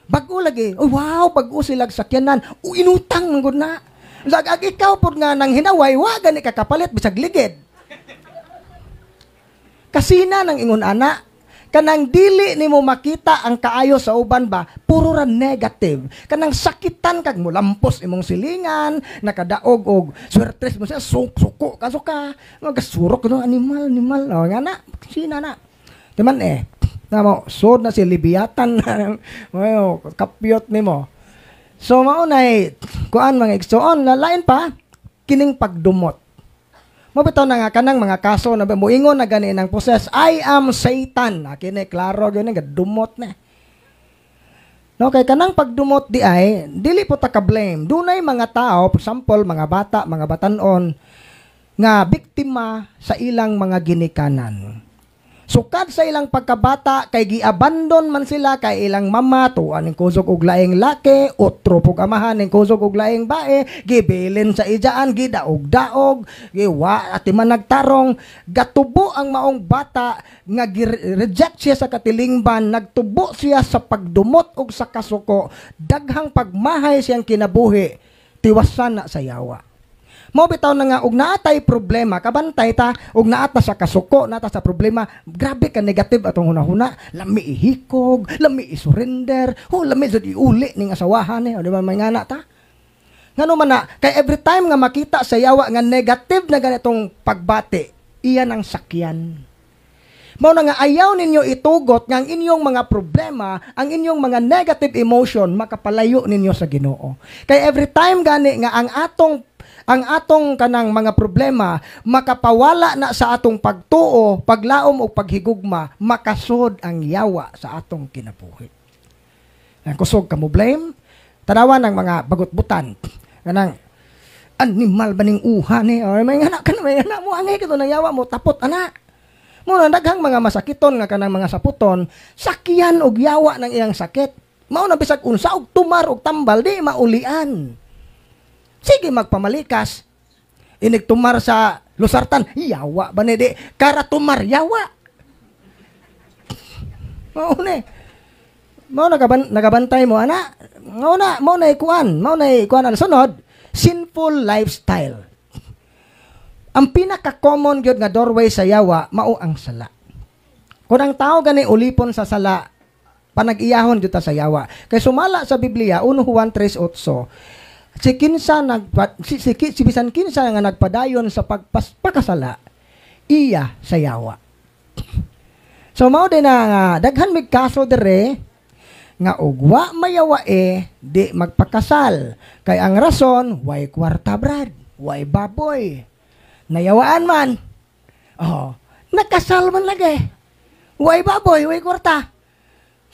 Bago lagi, oh wow, bago silag sakyanan, inutang man gud na. Ag ikaw pod nga nang hinaway, wa gani ka kapalit bisag ligid. Kasina nang ingon ana, kanang dili nimo makita ang kaayo sa uban ba, puro ra negative. Kanang sakitan kag mulampos imong silingan, nakadaog og swertres mo siya suko kaso ka, magasurok no animal, oh nga na, sina na. Diman namo sod na si Libiatan mo kapyot nimo. So maunay kuan mga igsoon lain pa kining pagdumot. Mabitaw na nga kanang mga kaso na moingon na gani nang possess, I am Satan. Kini klaro gyud nga dumot na. No kay kanang pagdumot di ay dili po ta ka blame. Dunay mga tao, for example, mga bata, mga batan-on nga biktima sa ilang mga ginikanan. Sukad sa ilang pagkabata kay giabandon man sila kay ilang mama tuan ning kusog og laing laki, otro pug amahan ning kusog og laing bae, gibilin sa ijaan, gidaog-daog, giwa at man nagtarong, gatubo ang maong bata nga reject siya sa katilingban, nagtubo siya sa pagdumot og sa kasuko, daghang pagmahay siyang kinabuhi, tiwasan na sa yawa. Mo bitaw na nga og naatay problema kabantay ta og naata sa kasuko nata sa problema grabe ka negative atong hunahuna lami ihikog lami isurrender lami jud iuli ning asawahan di ba may ngana ta ngano man na kay every time nga makita sa yawa nga negative na ganitong pagbati iyan ang sakyan. Mao na nga ayaw ninyo itugot nga ang inyong mga problema, ang inyong mga negative emotion makapalayo ninyo sa Ginoo. Kay every time gani nga ang atong kanang mga problema makapawala na sa atong pagtuo, paglaom o paghigugma, makasod ang yawa sa atong kinabuhi. Ang kusog ka mo blame, tanawan ng mga bagutbutan. Kanang animal ba ning uha ni? Or may anak ka na, may anak mo angay kito ng yawa mo tapot anak. Muna daghang mga masakiton nga kanang mga saputon, sakyan og yawa ng iyang sakit. Mao na bisag unsa og tumar og tambal di maulian. Sige magpamalikas. Inig tumar sa lusartan, yawa ba ni di kara tumar yawa. Mao ni. Mao nagabantay mo ana. Mao na ikuan ang sunod, sinful lifestyle. Ang pinaka-common gyud nga doorway sa yawa mao ang sala. Kung ang tao gani ulipon sa sala, panag-iyahon gyud ta sa yawa. Kay sumala sa Biblia 1 Juan 3:8, si bisan kinsa nga nagpadayon sa pagpakasala, iya sa yawa. So mao din na nga daghan mig kaso dire nga ugwa mayawae di magpakasal. Kay ang rason way kwarta brad, way baboy. Nayawaan man. Oh, nakasal man lagi. Way baboy, way kwarta.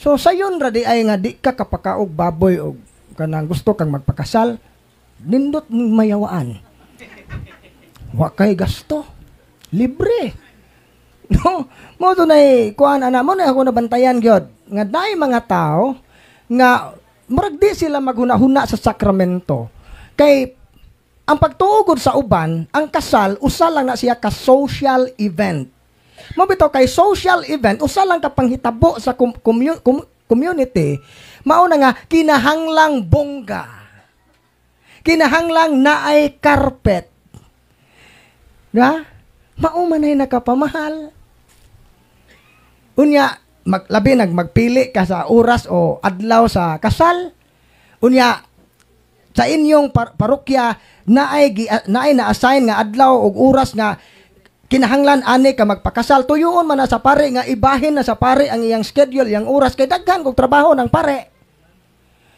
So sayon ra di ay nga di ka kapakaog baboy og kanang gusto kang magpakasal, nindot mayawaan. Wa kay gasto. Libre. No, mo to nay kuan ana mo na ako nabantayan gyud nga daay mga tao nga murag di sila maghuna-huna sa sakramento. Kay ang pagtuugod sa uban, ang kasal usa lang na siya ka social event. Mo bitaw kay social event usa lang ka panghitabo sa community. Mao na nga kinahanglang bongga. Kinahanglang naay carpet. Nga? Mao man ay nakapamahal. Unya, magpili ka sa oras o adlaw sa kasal. Unya, sa inyong parokya, naay na-assign nga adlaw o oras nga kinahanglan ani ka magpakasal. Tuyoon man na sa pare nga ibahin na sa pare ang iyang schedule, iyang oras. Kay daghan kong trabaho ng pare.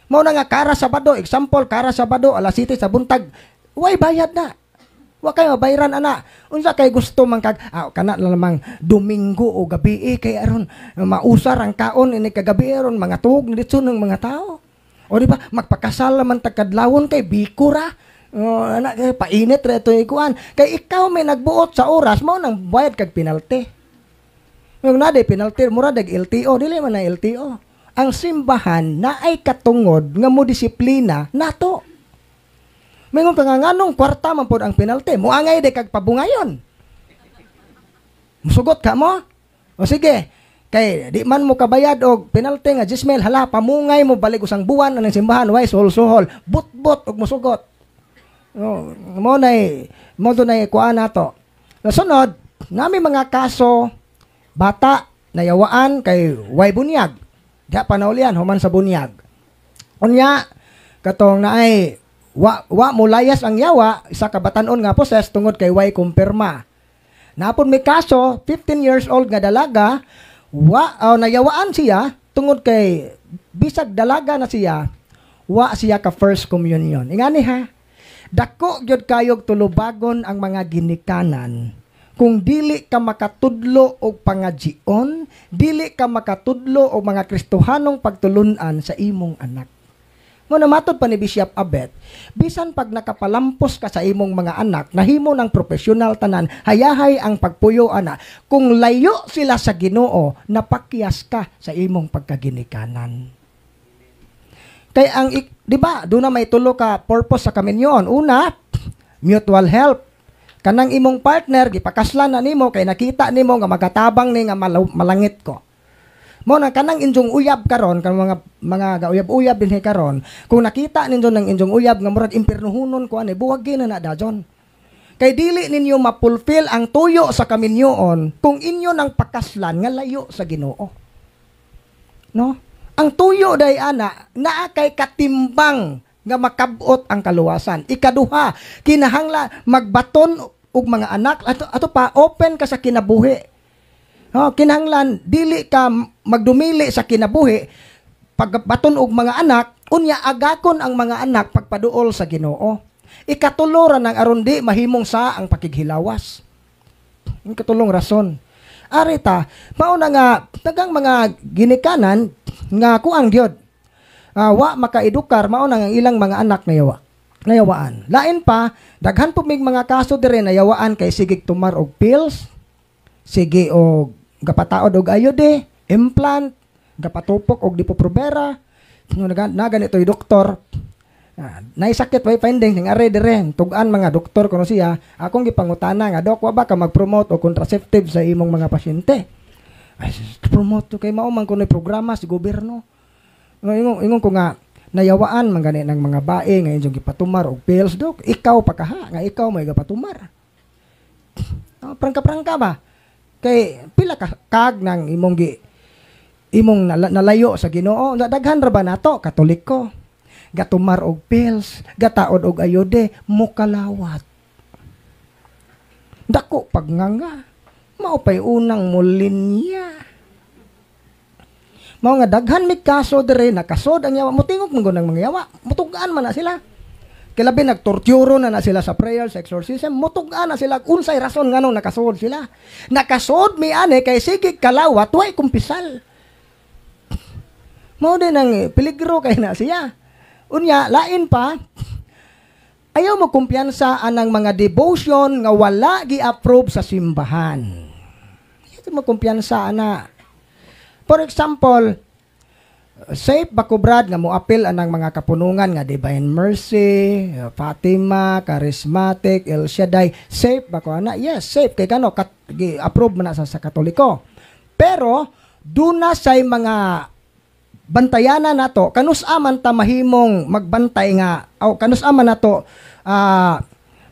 Mao na nga kara Sabado, example, kara Sabado, alas 7 sa buntag, way bayad na. Wa kay mabayaran ana. Unsa kay gusto man kag kana lamang Domingo o gabi kay aron mausar ang kaon ini kagabi aron mga tuog dito ng mga tao. O di ba magpakasal man tagkadlawon kay bikura. Ana kay painit ra ito ikuan. Kay ikaw may nagbuot sa oras mo nang bayad kag penalty. Yung naday penalty mura dag LTO dili man na LTO. Ang simbahan na ay katungod nga mo disiplina nato. Mingon ka nga nganong kwarta man pod ang penalty. Muangay de kag pabungayon. Musugot ka mo? O sige. Kay di man mo kabayad og penalty nga 10,000 hala pamungay mo balik usang buwan ang simbahan way suhol-suhol. But og musugot. Mo to nay kuan nato. Nasunod, nami mga kaso bata nayawaan kay way bunyag. Diha panaulian human sa bunyag. Unya katong naay wa mo layas ang yawa isa ka batan-on nga poses tungod kay way kumpirma. Napon may kaso 15 years old nga dalaga nayawaan siya tungod kay bisag dalaga na siya wa siya ka first communion. Ingani ha. Dako gyud kayog tulubagon ang mga ginikanan. Kung dili ka makatudlo og pangadjion, dili ka makatudlo og mga Kristohanong pagtulunan sa imong anak. Muna matod pa ni Bishop Abet, bisan pag nakapalampos ka sa imong mga anak, nahimo ng profesional tanan, hayahay ang pagpuyo ana. Kung layo sila sa Ginoo, napakyas ka sa imong pagkaginikanan. Kay ang, di ba, doon na may tulo ka purpose sa kaminyon. Una, mutual help. Kanang imong partner, gipakaslan na nimo, kay nakita nimo nga magatabang ni nga malangit ko. Mo na kanang injong uyab karon kan mga gauyab-uyab dinhi karon kung nakita ninyo ng injong uyab nga murag impiernohunon ko ani buwag gina na dajon kay dili ninyo mapulfill ang tuyo sa kaminyoon kung inyo nang pakaslan nga layo sa Ginoo, no? Ang tuyo day ana naa kay katimbang nga makabot ang kaluwasan. Ikaduha, kinahanglan magbaton og mga anak ato pa open ka sa kinabuhi. Kinahanglan dili ka magdumili sa kinabuhi pagbaton og mga anak unya agakon ang mga anak pagpaduol sa Ginoo. Ikatulo ra nang aron di mahimong sa ang pakighilawas. Ang katulong rason. Arita, mao na nga tagang mga ginikanan nga kuang gyud. Wa makaedukar mao na nga ilang mga anak nayawaan. Lain pa daghan po mig mga kaso dire nayawaan kay sigig tumar og pills, sige og gapataod og ayode, implant, gapatupok og Depo-Provera. Na ganito yung doktor. Naisakit way finding ning are dire tugan mga doktor kuno siya. Akong gipangutana nga dok wa ba ka mag-promote og contraceptive sa imong mga pasyente? Ay promote kay mao man kuno programa sa gobyerno. Ingon ko nga nayawaan man gani ng mga bae nga inyong gipatumar og pills dok. Ikaw pa kaha nga ikaw may gapatumar. Prangka-prangka ba? Kay pila ka kag nang imong nalayo sa Ginoo. Daghan ra ba nato Katoliko? Gatumar og pills, gataod og ayode, mukalawat. Dako pagnganga. Maupay unang mulinya. Mao nga daghan mig kaso dire nakasod ang yawa, mutingog man ng mga yawa, mutugaan man na sila. Kilabi nagtorturo na sila sa prayer, sa exorcism, mutugaan na sila unsay rason nganong nakasod sila. Nakasod mi ane kay sige kalawat way kumpisal. Mao din ang peligro kay na siya. Unya lain pa, ayaw mo kumpiyansa anang mga devotion nga wala gi-approve sa simbahan. Ayaw mo kumpiyansa ana. For example, safe ba ko Brad nga moapil anang mga kapunungan nga Divine Mercy, Fatima, Charismatic, El Shaddai, safe ba ko ana? Yes, safe kay kano approve man na sa Katoliko. Pero duna say mga bantayanan nato kanus aman ta mahimong magbantay nga o kanus aman nato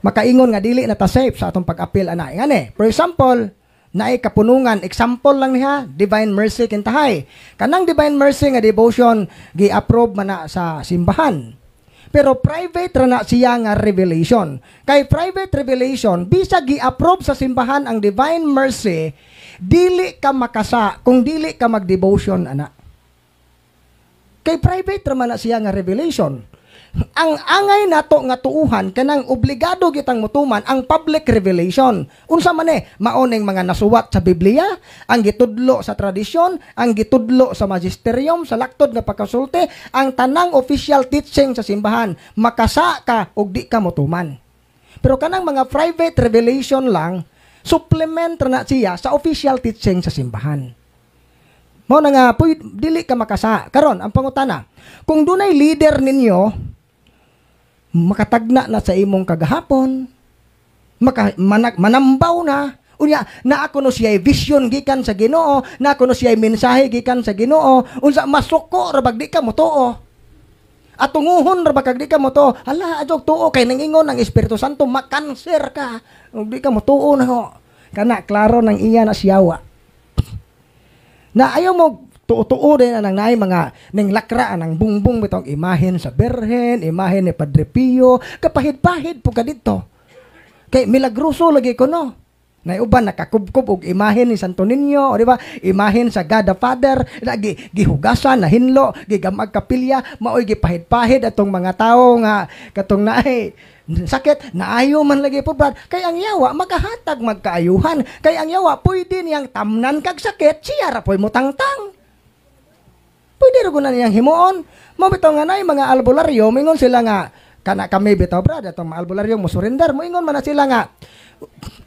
makaingon nga dili na ta safe sa atong pag-apil ana. Ngani, for example, naay kapunungan, example lang niya, Divine Mercy kintahay. Kanang Divine Mercy nga devotion gi-approve man na sa simbahan. Pero private ra na siya nga revelation. Kay private revelation, bisa gi-approve sa simbahan ang Divine Mercy, dili ka makasa kung dili ka mag-devotion ana. Kay private ra man na siya nga revelation. Ang angay nato nga tuuhan kanang obligado kitang mutuman ang public revelation. Unsa man maoning mga nasuwat sa Biblia, ang gitudlo sa tradisyon, ang gitudlo sa magisterium, sa laktod nga pagkasulti, ang tanang official teaching sa simbahan, makasa ka og di ka mutuman. Pero kanang mga private revelation lang, supplement na siya sa official teaching sa simbahan. Mao na nga dili ka makasa. Karon ang pangutana, kung dunay leader ninyo makatagna na sa imong kagahapon, manambaw na, unya na ako no siya vision gikan sa Ginoo, na ako no siya mensahe gikan sa Ginoo, unsa masuko ra bag di ka motuo. At tunguhon ra bag di ka motuo, hala adjog tuo kay nangingon ang Espiritu Santo makanser ka, ug di ka motuo na ho. Kana klaro nang iya na siyawa. Na ayaw mo tuo din anang naay mga ning lakra anang bungbong bitong imahen sa Birhen, imahen ni Padre Pio, kapahid-pahid po ka dito. Kay milagroso lagi ko no. Nay uban nakakubkob og imahen ni Santo Niño, o di ba? Imahen sa God the Father, gihugasan na hinlo, gigamag kapilya, maoy gipahid-pahid atong mga tawo nga katong naay sakit, naayo man lagi po Brad. Kay ang yawa makahatag magkaayuhan. Kay ang yawa pwede niyang tamnan kag sakit, siya ra poy mutangtang. Pwede rin ko na niyang himuon. Mabitaw nga na yung mga albularyo, mingon sila nga, kana kami bitaw Brad, itong mga albularyo mo surrender, moingon man na sila nga,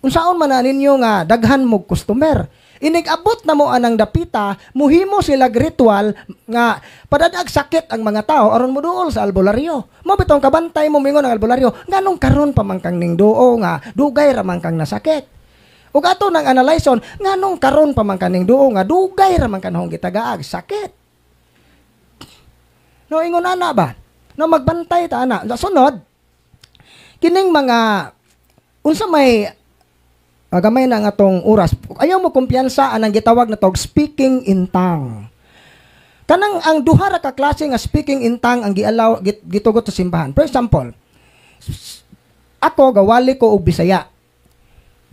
unsaon man na ninyo nga, daghan mo customer. Inig-abot na mo anang dapita, muhimo sila ritual nga, padadag sakit ang mga tao, aron mo duol sa albularyo. Mabitaw kabantay mo mingon ang albularyo, nganong karon pa man kang ning duo nga, dugay ramang kang nasakit. Ug ato nang analyson, nganong karon pa man kang ning duo nga, dugay ramang kanahong gitagaag, sakit. No, ingon ana ba? No, magbantay ta ana. Sa sunod, kining mga unsa may gamay na nga atong oras. Ayaw mo kumpiyansa anang gitawag na tog speaking in tongue. Kanang ang duha ra ka klase nga speaking in tongue ang gialaw gitugot sa simbahan. For example, ako gawali ko og Bisaya.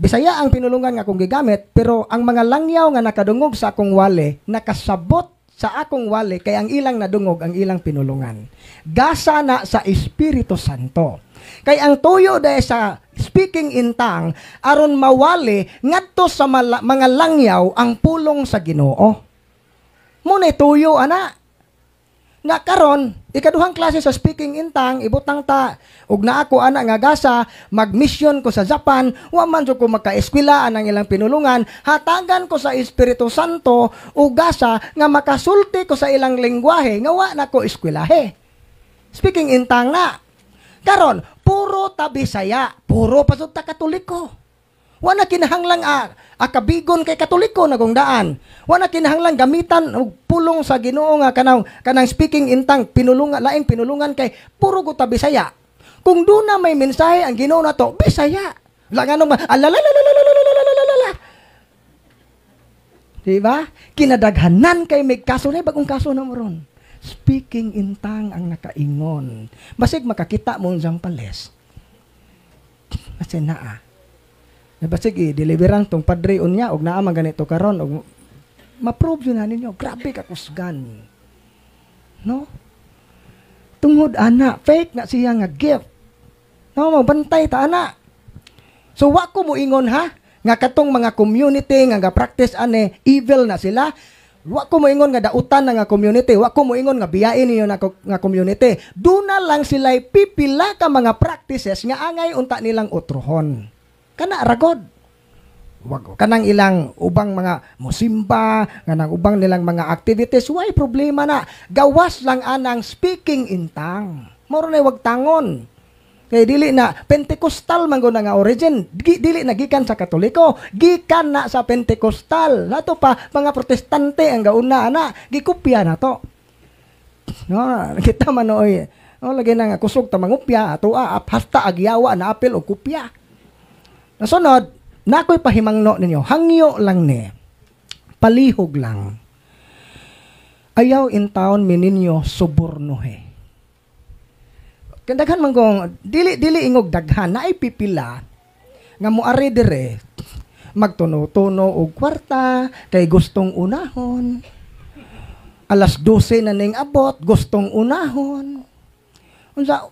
Bisaya ang pinulungan nga akong gigamit, pero ang mga langyaw nga nakadungog sa akong wali nakasabot sa akong wali kay ang ilang nadungog ang ilang pinulungan. Gasa na sa Espiritu Santo. Kay ang tuyo dahil sa speaking in tongue aron mawali ngadto sa mga langyaw ang pulong sa Ginoo. Munay tuyo ana. Na karon ikaduhang klase sa speaking in tongue ibutang ta ug na ako ana nga gasa magmission ko sa Japan wa man jud ko makaeskwelaan ang ilang pinulungan hatagan ko sa Espiritu Santo ug gasa nga makasulti ko sa ilang lengguwahe nga wa na ko eskwelahe. Speaking in tongue na. Karon puro ta Bisaya, puro pasud ta Katoliko. Wa na kinahanglang akabigon kay Katoliko nagong daan. Wa na kinahanglang gamitan og pulong sa Ginoo nga kanang speaking in tongue pinulungan laing pinulungan kay puro ko ta Bisaya. Kung do na may mensahe ang Ginoo nato Bisaya. Langanong alalalalalalalala. Diba? Kinadaghanan kay may kaso na bagong kaso na mo ron. Speaking in tongue ang nakaingon. Basig makakita mo ang pales. Kasi naa. Diba sige, deliveran tong padre unya og naa man ganito karon og ma-prove yun na ninyo. Grabe ka kusgan. No? Tungod ana, fake na siya nga gift. No, magbantay ta ana. So wa ko mo ingon ha nga katong mga community nga practice ane evil na sila. Wa ko moingon nga dautan na nga community. Wa ko moingon nga biyain niyo na nga community. Duna lang sila pipila ka mga practices nga angay unta nilang utrohon. Kana ragod. Wag kanang ilang ubang mga musimba, kanang ubang nilang mga activities, why problema na. Gawas lang anang speaking in tongue. Moro na wag tangon. Kay dili na Pentecostal man na nga origin, dili na gikan sa Katoliko, gikan na sa Pentecostal. Nato pa mga Protestante ang gauna ana, gikopya na to. No, kita man oy. No, lagi na nga kusog ta mangupya ato hasta agyawa na apil og kopya. Nasunod, nakoy pahimangno ninyo, hangyo lang ni. Palihog lang. Ayaw in town mininyo subornohe. Daghan man kong dili ingog daghan na ay pipila nga moari dire magtuno-tuno og kwarta kay gustong unahon. Alas 12 na ning abot, gustong unahon. Unsa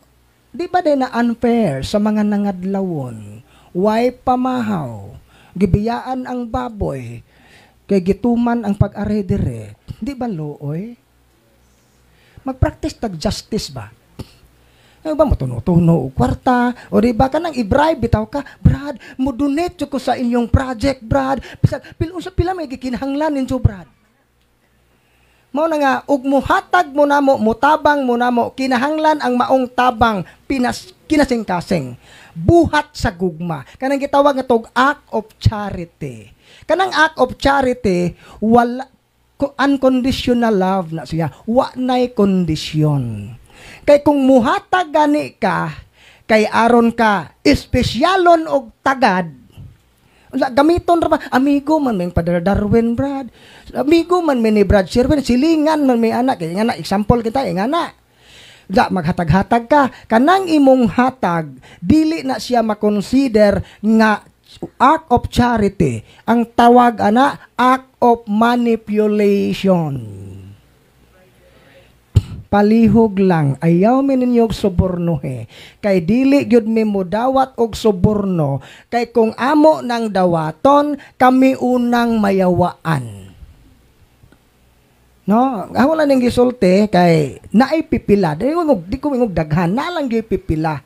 di ba na unfair sa mga nangadlawon? Why pamahaw? Gibiyaan ang baboy kay gituman ang pag-ari dire. Di ba looy? Mag-practice tag justice ba? Ano ba matuno-tuno o kwarta? O diba ka nang i-bribe, bitaw ka, Brad, mo donate ko sa inyong project, Brad. Sa pila may gikinahanglan ninyo, Brad. Mao na nga, ug muhatag mo na mo, mutabang mo na mo, kinahanglan ang maong tabang, kinasing-kasing. Buhat sa gugma. Kanang gitawag nga tog act of charity. Kanang act of charity, wala, unconditional love na siya. Wa na'y kondisyon. Kay kung muhatag gani ka, kay aron ka, espesyalon og tagad, gamiton ra ba, amigo man may Padre Darwin, Brad. Amigo man may ni Brad Sherwin, silingan man may anak. Kaya nga na, example kita, nga na. Maghatag-hatag ka. Kanang imong hatag, dili na siya makonsider nga act of charity. Ang tawag ana, act of manipulation. Palihog lang, ayaw mi ninyo subornohe. Kay dili gyud mi modawat og suborno, kay kung amo nang dawaton, kami unang mayawaan. No, wala ning gisulti kay naay pipila. Di ko ingog daghan, na lang gyud pipila.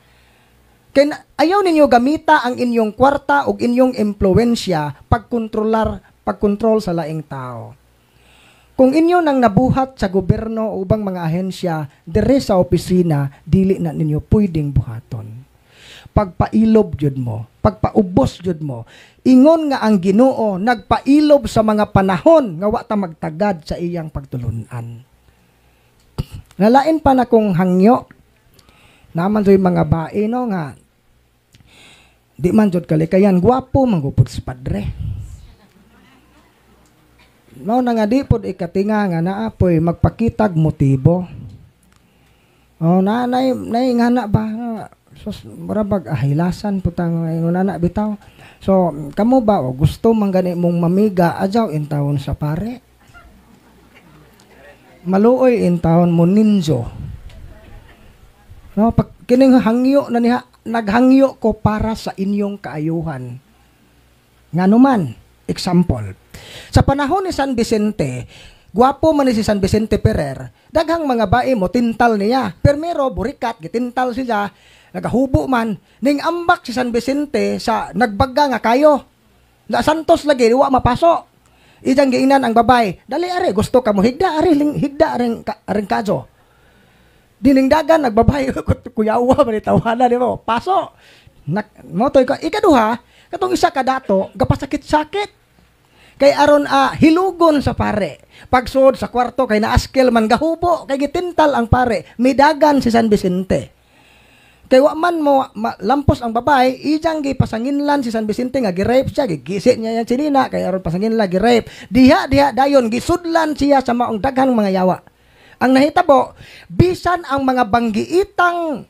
Kay ayaw ninyo gamita ang inyong kwarta ug inyong impluwensya pagkontrol sa laing tao. Kung inyo nang nabuhat sa gobyerno o ubang mga ahensya, dire sa opisina, dili na ninyo pwedeng buhaton. Pagpailob jud mo, pagpaubos jud mo, ingon nga ang Ginoo nagpailob sa mga panahon nga wa ta magtagad sa iyang pagtulunan. Nalain pa na kong hangyo, naman do'y mga bae, no, nga, di man jud kalikayan, gwapo, manggupod si Padre. Mao na nga di pod ikatinga nga naapoy magpakitag motibo. Oh nay ngana ba sus marabag ahilasan putang ngana bitaw. So kamo ba o gusto man gani mong mamiga adyaw in taon sa pare? Maluoy in taon mo ninjo. No pag kining hangyo na niya naghangyo ko para sa inyong kaayuhan. Nganuman, example. Sa panahon ni San Vicente, gwapo man ni si San Vicente Ferrer, daghang mga bae mo tintal niya. Permero burikat gitintal siya, nagahubo man ning ambak si San Vicente sa nagbaga nga kayo. Na santos lagi wa mapaso. Ijang giinan ang babay, dali are gusto ka mo higda are higda ring kajo. Dining dagan nagbabay kuyawa man tawanan nimo. Paso. Motoy ka ikaduha, katong isa ka dato gapasakit-sakit. Kay aron hilugon sa pare. Pagsud sa kwarto kay naaskel man gahubo kay gitintal ang pare. Midagan si San Vicente. Kay wa man mo lampos ang babay, ijang gipasanginlan si San Vicente nga gi-rape siya, gigisi niya yan sinina kay aron pasanginlan gi-rape. Diha dayon gisudlan siya sa maong daghang mga yawa. Ang nahitabo, bisan ang mga banggiitang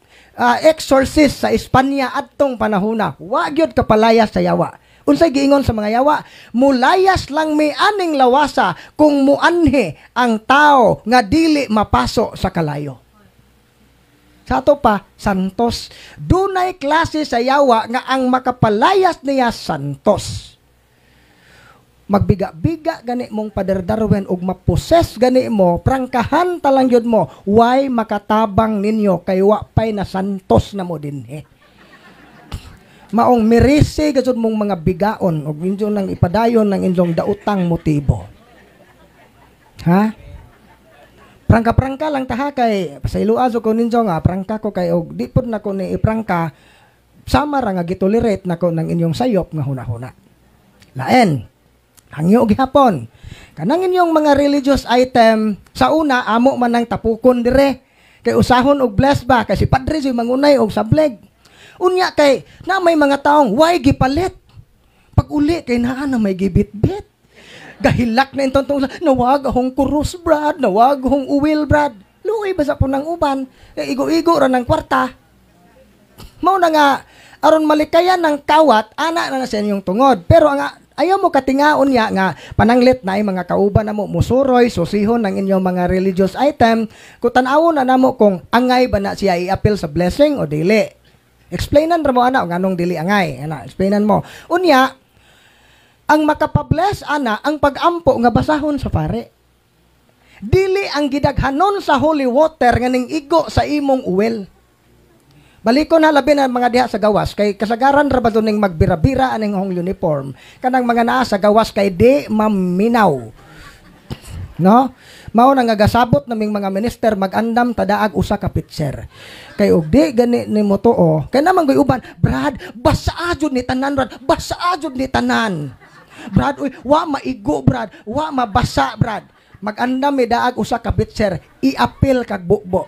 exorcist sa Espanya adtong panahona, wa gyud kapalayas sa yawa. Unsay giingon sa mga yawa, mulayas lang mi aning lawasa kung muanhi ang tao nga dili mapaso sa kalayo. Sa ato pa, santos. Dunay klase sa yawa nga ang makapalayas niya santos. Magbiga-biga gani mong paderdarwen ug maposes gani mo, prangkahan talang yun mo, why makatabang ninyo kay wa pay na santos na mo dinhi. Maong mirisi gasud mong mga bigaon ug inyo nang ipadayon ng inyong dautang motibo. Ha? Prangka-prangka lang taha kay pasayloazo ko ninyo nga prangka ko kay og di pud nako ni iprangka sama ra nga gitolerate nako ng inyong sayop nga hunahuna. Laen. Hangyo gihapon. Kanang inyong mga religious item sa una amo man nang tapukon dire kay usahon og bless ba kasi padre si mangunay og sableg. Unya kay na may mga taong why gipalit. Pag uli kay naa na may gibit-bit. Gahilak na intong nawag ahong kurus brad, nawag ahong uwil brad. Luoy ba sa punang uban, igo-igo ra ng kwarta. Mao na nga aron malikayan ng kawat ana na sa inyong tungod. Pero ang ayaw mo katingaon niya nga pananglit na ay mga kauban na mo musuroy, susihon ng inyong mga religious item. Kung tanawon na namo kung angay ba na siya i-appeal sa blessing o dili. Explainan ra mo ana o nganong dili angay. Ana, explainan mo. Unya, ang makapabless ana ang pag-ampo nga basahon sa pare. Dili ang gidaghanon sa holy water nga ning igo sa imong uwel. Baliko na labi na mga diha sa gawas kay kasagaran ra ba ning magbira-bira aning hong uniform kanang mga naa sa gawas kay di maminaw. No? Mao nang nagasabot naming mga minister mag-andam tadaag usa ka pitser. Kay og di gani nimo tuo, kay naman goy uban, Brad, basa jud ni tanan, Brad. Basa jud ni tanan. Brad, uy, wa maigo, Brad. Wa mabasa, Brad. Mag-andam mi daag usa ka pitser, i-apil kag bukbo.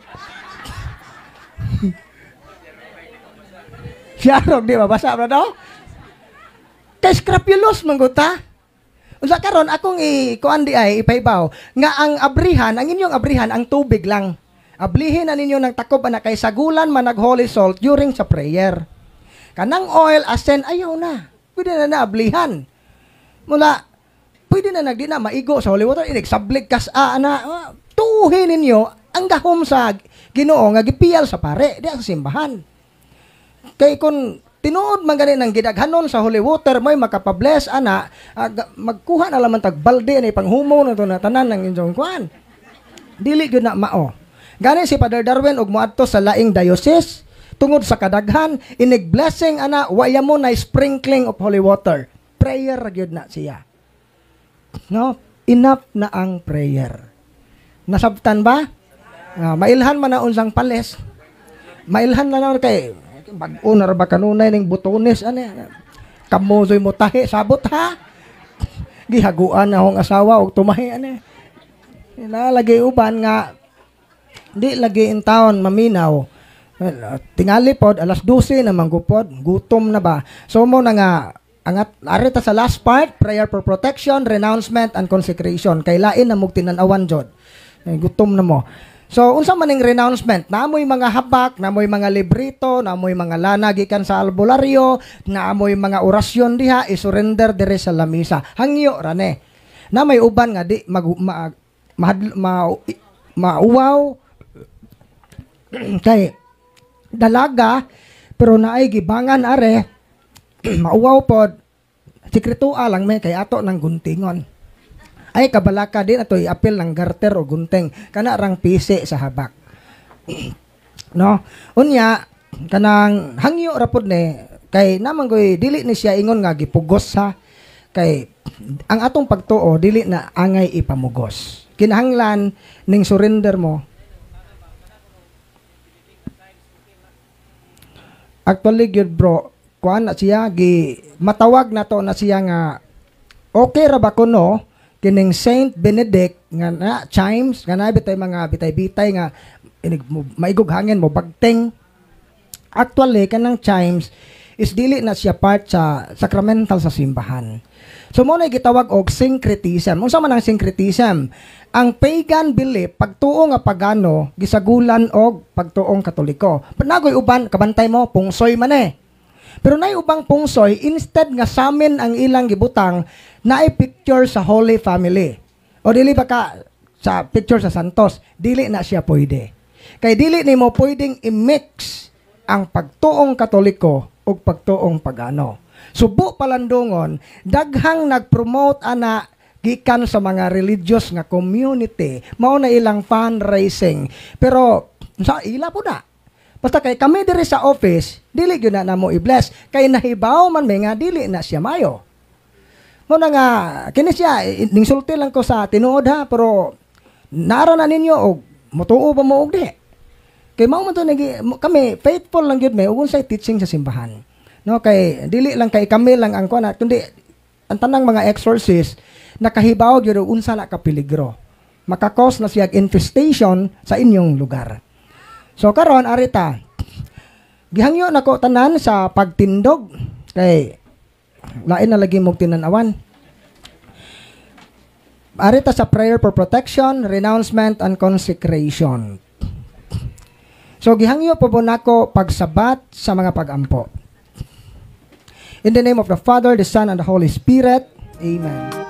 Siyarog di mabasa, Brad, no? Kay scrupulous mangguta. Unsa karon akong kuan di ay ipaybaw nga ang abrihan, ang inyong abrihan ang tubig lang. Ablihin na ninyo ng takob na kay sagulan man nag holy salt during sa prayer. Kanang oil asen ayaw na. Pwede na ablihan. Mula pwede na nagdi na maigo sa holy water inig sablig kas ana. Tuhin ninyo ang gahom sa Ginoo nga gipiyal sa pare di sa simbahan. Kay kun tinuod man gani nang gidaghanon sa holy water may makapabless ana magkuha na lamang tag balde ni panghumo na to na tanan ng inyong kuan. Dili gyud na mao. Gani si Father Darwin og moadto sa laing diocese tungod sa kadaghan inig blessing ana waya mo na sprinkling of holy water. Prayer ra gyud na siya. No, enough na ang prayer. Nasabtan ba? Mailhan man na unsang pales. Mailhan na na kay bag-o na ba kanunay ning butones ane kamozoy mo tahi sabot ha gihaguan na akong asawa og tumahi ane ilalagay uban nga di lagi in town maminaw tingali pod alas 12 na manggupod gutom na ba so mo na nga angat arita sa last part prayer for protection renouncement and consecration kay lain na mug tinan-awan jud gutom na mo. So, unsa man ning renouncement? Naamoy mga habak, naamoy mga librito, naamoy mga lana gikan sa albularyo, naamoy mga orasyon diha, isurrender dire sa lamisa. Hangyo rane. Na may uban nga di mauwaw kay dalaga pero naay gibangan are mauwaw pod sikretual lang may kay ato ng guntingon. Ay kabalaka din ato i-apil ng garter o gunting kana rang pisi sa habak. No? Unya kanang hangyo ra pud ni kay naman goy dili ni siya ingon nga gipugos ha kay ang atong pagtuo dili na angay ipamugos. Kinahanglan ning surrender mo. Actually gyud bro, kuan na siya gi matawag nato na siya nga okay ra ba kuno kining Saint Benedict nga na chimes nga na bitay mga bitay-bitay nga maigog hangin mo bagteng. Actually kanang chimes is dili na siya part sa sacramental sa simbahan. So mo na gitawag og syncretism. Unsa man ang syncretism? Ang pagan belief pagtuo nga pagano gisagulan og pagtuong Katoliko. Panagoy uban kabantay mo pungsoy man eh. Pero nay ubang pungsoy, instead nga samin ang ilang gibutang, naay picture sa Holy Family. O dili ba ka sa picture sa Santos, dili na siya pwede. Kay dili nimo pwedeng i-mix ang pagtuong Katoliko ug pagtuong pagano. Subo palandungon, daghang nag-promote ana gikan sa mga religious nga community, mao na ilang fundraising. Pero sa ila po na. Basta kay kami diri sa office, dili gyud na namo i-bless. Kay nahibaw man may nga dili na siya mayo. Mo na nga kini siya ningsulti lang ko sa tinuod ha, pero naara na ninyo og motuo ba mo og di. Kay mao man to kami faithful lang gyud may unsay teaching sa simbahan. No, kay dili lang kay kami lang ang kuan, kundi ang tanang mga exorcist nakahibaw gyud unsa na ka peligro. Makakos na siya infestation sa inyong lugar. So karon arita, gihangyo nako tanan sa pagtindog kay lain na lagi mong tinanawan. Arita sa prayer for protection, renouncement, and consecration. So gihangyo po nako pagsabat sa mga pagampo. In the name of the Father, the Son, and the Holy Spirit. Amen.